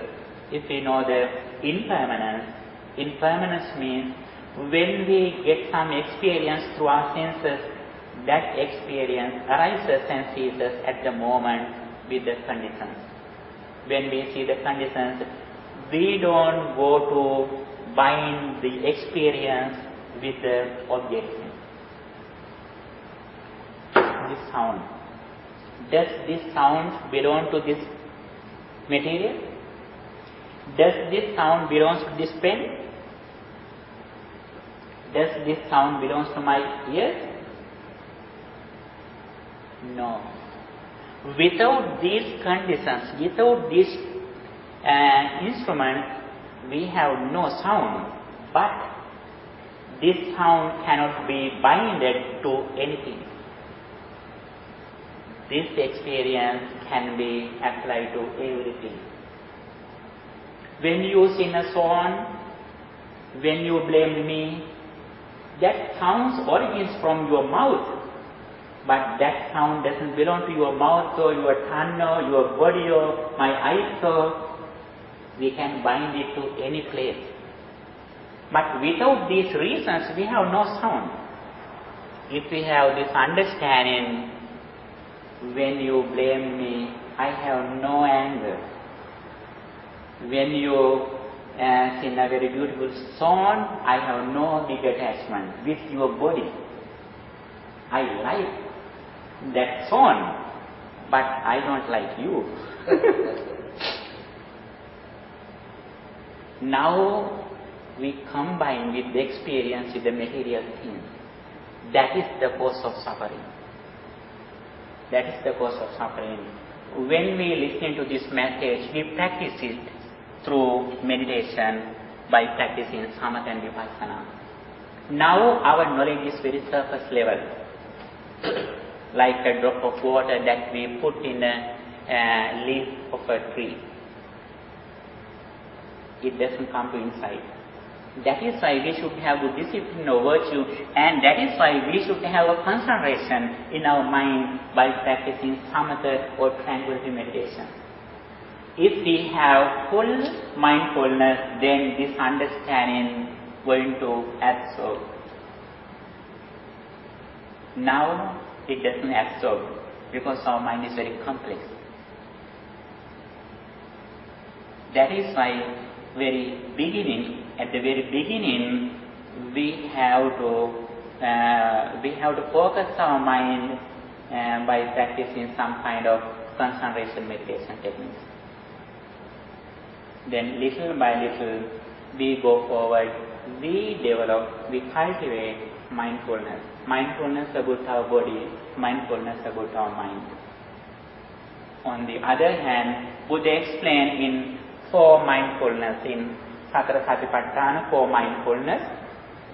if we know the impermanence means when we get some experience through our senses, that experience arises and ceases at the moment with the conditions. When we see the conditions, we don't go to bind the experience with the object. This sound. Does this sound belong to this material? Does this sound belong to this pen? Does this sound belong to my ears? No. Without these conditions, without this instrument, we have no sound. But this sound cannot be binded to anything. This experience can be applied to everything. When you sing a song, when you blame me, that sound origins from your mouth. But that sound doesn't belong to your mouth or your tongue or your body or my eyes or we can bind it to any place. But without these reasons, we have no sound. If we have this understanding, when you blame me, I have no anger. When you sing a very beautiful song, I have no big attachment with your body. I like that song, but I don't like you. Now we combine with the experience with the material things. That is the cause of suffering. That is the cause of suffering. When we listen to this message, we practice it through meditation by practicing samatha and vipassana. Now our knowledge is very surface level. Like a drop of water that we put in a leaf of a tree. It doesn't come to inside. That is why we should have good discipline or virtue, and that is why we should have a concentration in our mind by practicing samatha or tranquility meditation. If we have full mindfulness, then this understanding going to absorb. Now it doesn't absorb because our mind is very complex. That is why at the very beginning, we have to focus our mind by practicing some kind of concentration meditation techniques. Then little by little, we go forward, we develop, we cultivate mindfulness. Mindfulness about our body, mindfulness about our mind. On the other hand, Buddha explained in 4 mindfulness, in Satara Satipatthana, 4 mindfulness.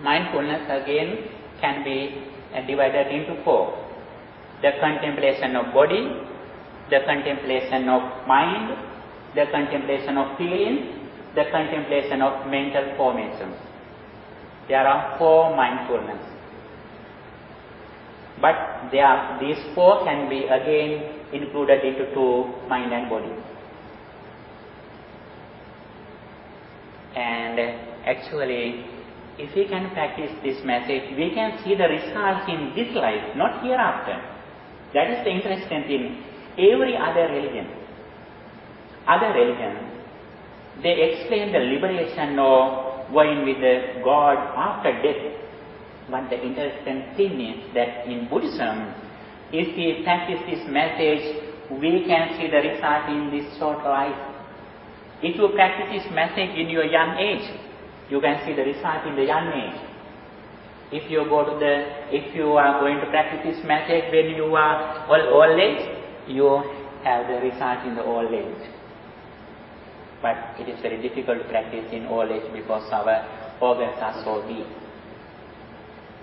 Mindfulness again can be divided into 4. The contemplation of body, the contemplation of mind, the contemplation of feelings, the contemplation of mental formations. There are 4 mindfulness. But these 4 can be again included into 2, mind and body. And actually, if we can practice this message, we can see the results in this life, not hereafter. That is the interesting thing. Every other religion, they explain the liberation or going with the God after death. But the interesting thing is that in Buddhism, if we practice this message, we can see the result in this short life. If you practice this message in your young age, you can see the result in the young age. If you are going to practice this message when you are old age, you have the result in the old age. But it is very difficult to practice in old age because our organs are so weak.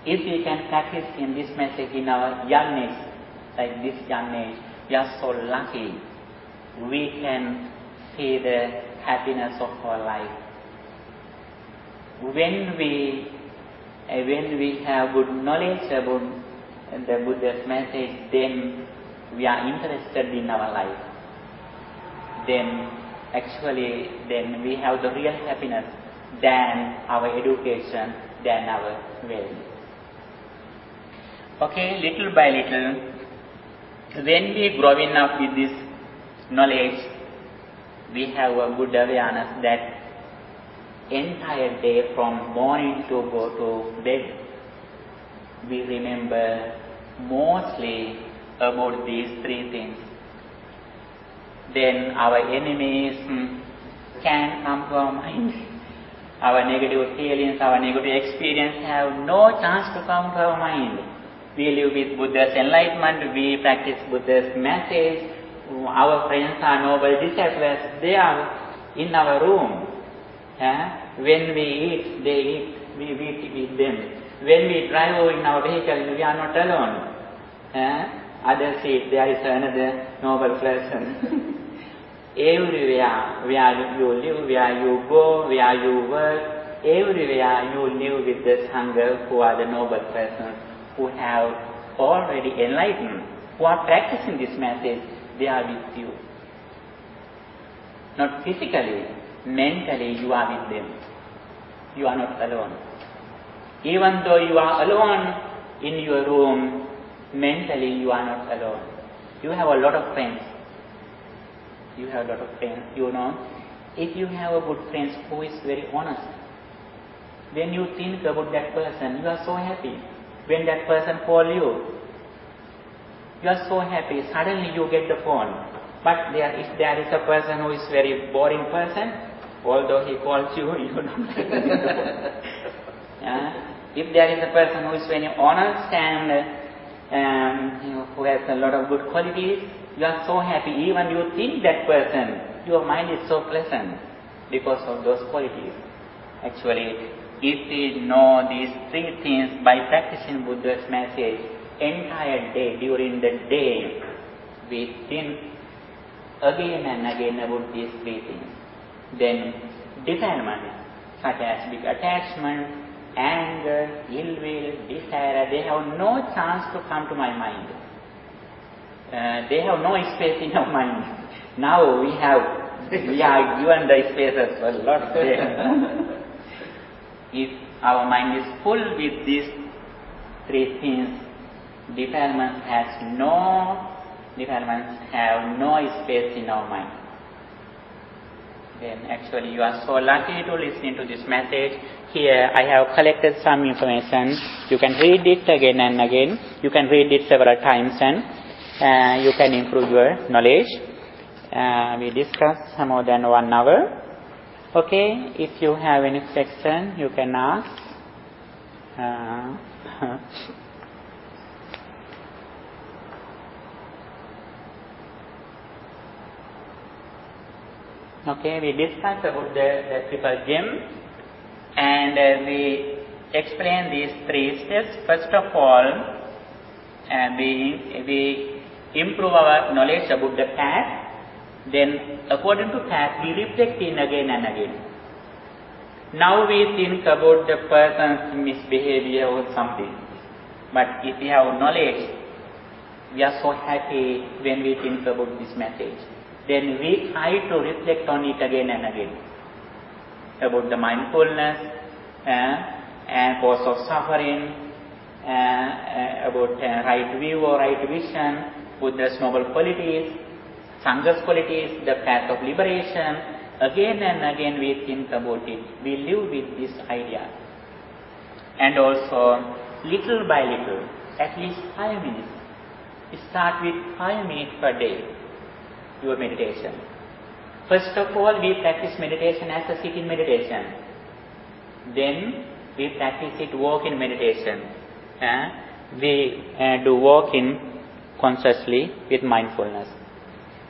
If we can practice in this message in our young age, like this young age, we are so lucky. We can see the happiness of our life. When we have good knowledge about the Buddha's message, then we are interested in our life. Then we have the real happiness than our education, than our wealth. Okay, little by little, when we growing up with this knowledge, we have a good awareness that entire day from morning to go to bed, we remember mostly about these 3 things. Then our enemies can come to our mind. Our negative feelings, our negative experience have no chance to come to our mind. We live with Buddha's enlightenment, we practice Buddha's message, our friends are noble disciples, they are in our room. When we eat, they eat. with them. When we drive in our vehicle, we are not alone. Other seat, there is another noble person. Everywhere, where you live, where you go, where you work, everywhere you live with the Sangha who are the noble persons, who have already enlightened, who are practicing this message, they are with you. Not physically, mentally you are with them. You are not alone. Even though you are alone in your room, mentally you are not alone. You have a lot of friends. You have a lot of friends, you know. If you have a good friend who is very honest, when you think about that person, you are so happy. When that person calls you are so happy. Suddenly you get the phone. But if there is a person who is very boring person, although he calls you, you don't get the phone. If there is a person who is very honest and who has a lot of good qualities, you are so happy. Even you think that person, your mind is so pleasant because of those qualities. Actually, if we know these three things by practicing Buddha's message, entire day, during the day, we think again and again about these three things. Then defilement, such as big attachment, anger, ill will, desire, they have no chance to come to my mind. They have no space in our mind. Now we are given the spaces a lot there. If our mind is full with these three things, defilements have no space in our mind. Then actually you are so lucky to listen to this message. Here I have collected some information. You can read it again and again. You can read it several times and you can improve your knowledge. We discussed more than 1 hour. Okay, if you have any question, you can ask. Okay, we discussed about the triple gem and we explain these 3 steps. First of all, we improve our knowledge about the path. Then, according to path, we reflect in again and again. Now we think about the person's misbehavior or something. But if we have knowledge, we are so happy when we think about this message. Then we try to reflect on it again and again. About the mindfulness and cause of suffering, about right view or right vision, Buddha's noble qualities, Sangha's qualities, the path of liberation. Again and again we think about it. We live with this idea. And also, little by little, at least 5 minutes. Start with 5 minutes per day, your meditation. First of all, we practice meditation as a sitting meditation. Then, we practice it walking meditation. We do walking consciously with mindfulness.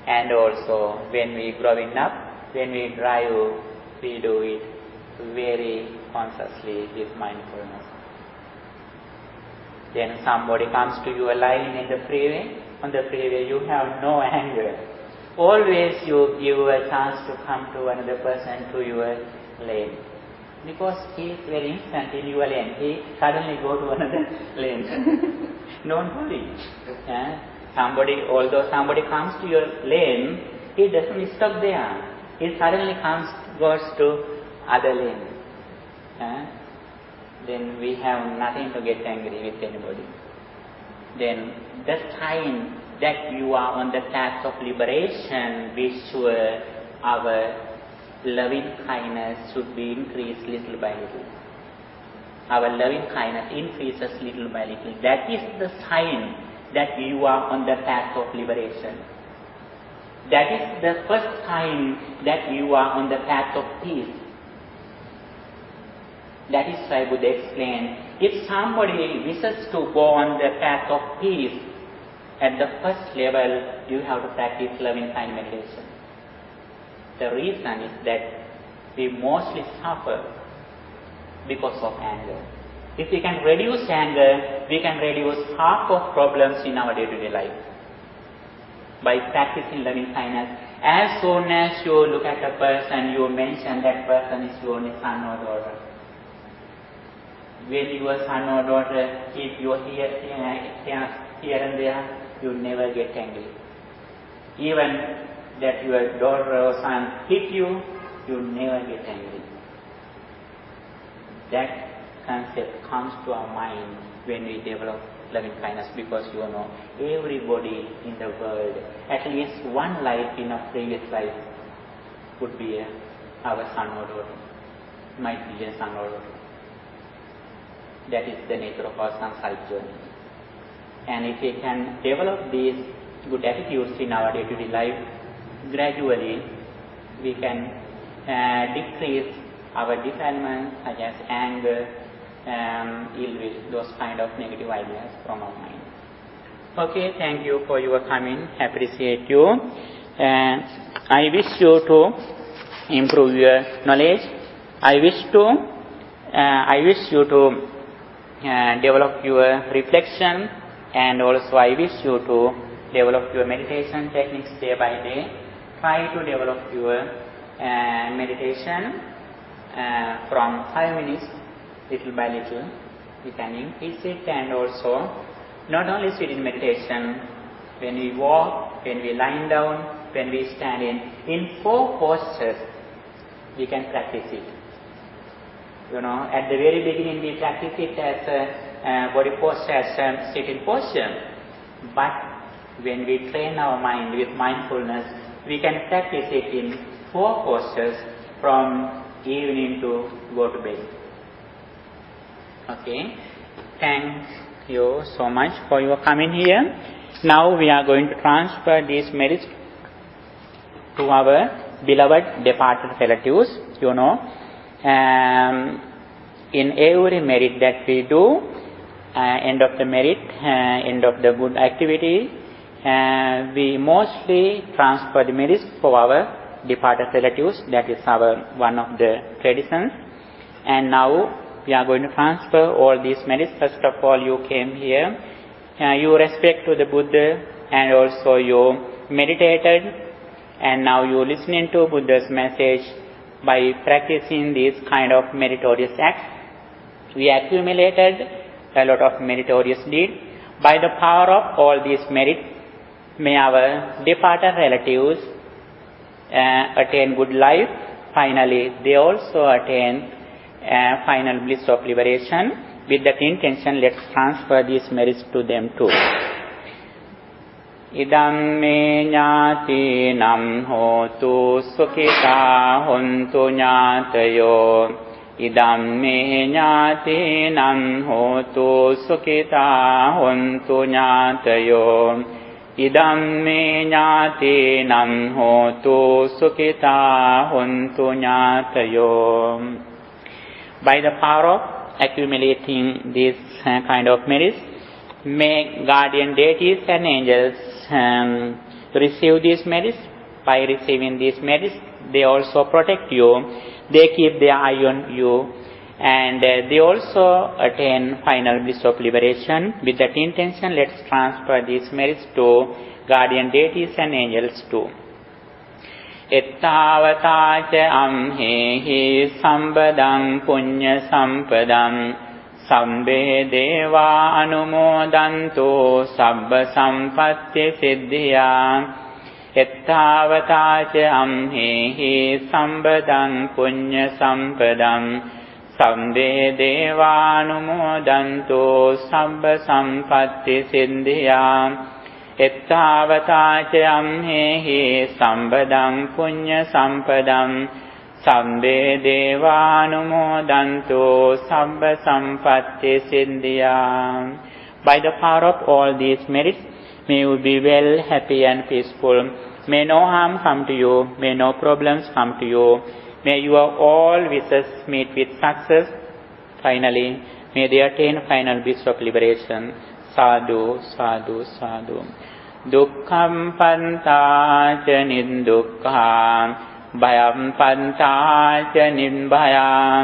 And also, when we growing up, when we drive, we do it very consciously with mindfulness. Then somebody comes to you lying in the freeway. On the freeway, you have no anger. Always you give a chance to come to another person to your lane. Because he is very instant in your lane. He suddenly go to another lane. Don't worry. Although somebody comes to your lane, he doesn't stop there. He suddenly goes to other lane. Then we have nothing to get angry with anybody. Then the sign that you are on the path of liberation, be sure our loving kindness should be increased little by little. Our loving kindness increases little by little. That is the sign that you are on the path of liberation. That is the first sign that you are on the path of peace. That is why Buddha explained, if somebody wishes to go on the path of peace, at the first level, you have to practice loving kind meditation. The reason is that we mostly suffer because of anger. If we can reduce anger, we can reduce half of problems in our day-to-day life. By practicing loving kindness, as soon as you look at a person, you mention that person is your only son or daughter. When your son or daughter keep you here and there, you never get angry. Even that your daughter or son hit you, you never get angry. That concept comes to our mind when we develop loving kindness, because you know everybody in the world, at least one life in a previous life would be our son or daughter, might be a son or daughter. That is the nature of our samsaric journey. And if we can develop these good attitudes in our day-to-day life, gradually we can decrease our defilements such as anger, ill will, those kind of negative ideas from our mind. Okay, thank you for your coming. Appreciate you. I wish you to improve your knowledge. I wish you to develop your reflection, and also I wish you to develop your meditation techniques day by day. Try to develop your meditation from 5 minutes, little by little. You can increase it, and also not only sit in meditation, when we walk, when we lie down, when we stand in 4 postures, we can practice it. You know, at the very beginning we practice it as a body posture, as a sitting posture. But when we train our mind with mindfulness, we can practice it in 4 postures from evening to go to bed. Okay. Thank you so much for your coming here. Now we are going to transfer these merits to our beloved departed relatives. You know, in every merit that we do, end of the merit, end of the good activity, we mostly transfer the merits for our departed relatives. That is our one of the traditions. And now we are going to transfer all these merits. First of all, you came here, you respect to the Buddha, and also you meditated, and now you listening to Buddha's message. By practicing these kind of meritorious acts, we accumulated a lot of meritorious deeds. By the power of all these merits, may our departed relatives attain good life. Finally, they also attain final bliss of liberation. With that intention, let's transfer these merits to them too. Idam me ñātīnam hotu sukhitā hontu ñātayo. Idam me ñātīnam hotu sukhitā hontu ñātayo. Idam me ñātīnam hotu sukhitā hontu ñātayo. By the power of accumulating these kind of merits, may guardian deities and angels receive these merits. By receiving these merits, they also protect you, they keep their eye on you, and they also attain final bliss of liberation. With that intention, let's transfer these merits to guardian deities and angels too. Ettavatāca amhehi sambadang punya sampadam Sabbe deva anumodanto sabba sampatti siddhya. Ettavataca amhehi sambadang punya sampadam Sabbe deva anumodanto sabba sampatti siddhya. Ettavataca amhehi sambadang punya sampadam Sabbe devanumodanto sabba sampatti siddhya. By the power of all these merits, may you be well, happy and peaceful. May no harm come to you, may no problems come to you. May your all wishes meet with success. Finally, may they attain final bliss of liberation. Sadhu, sadhu, sadhu. Dukkham pantāca nindukkham Bhayam pantāca nimbhayam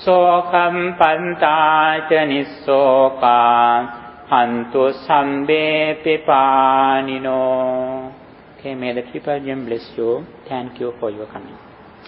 Sokam pantaca nissoka hantu sambe pipanino. Okay, may the Triple Gem bless you. Thank you for your coming.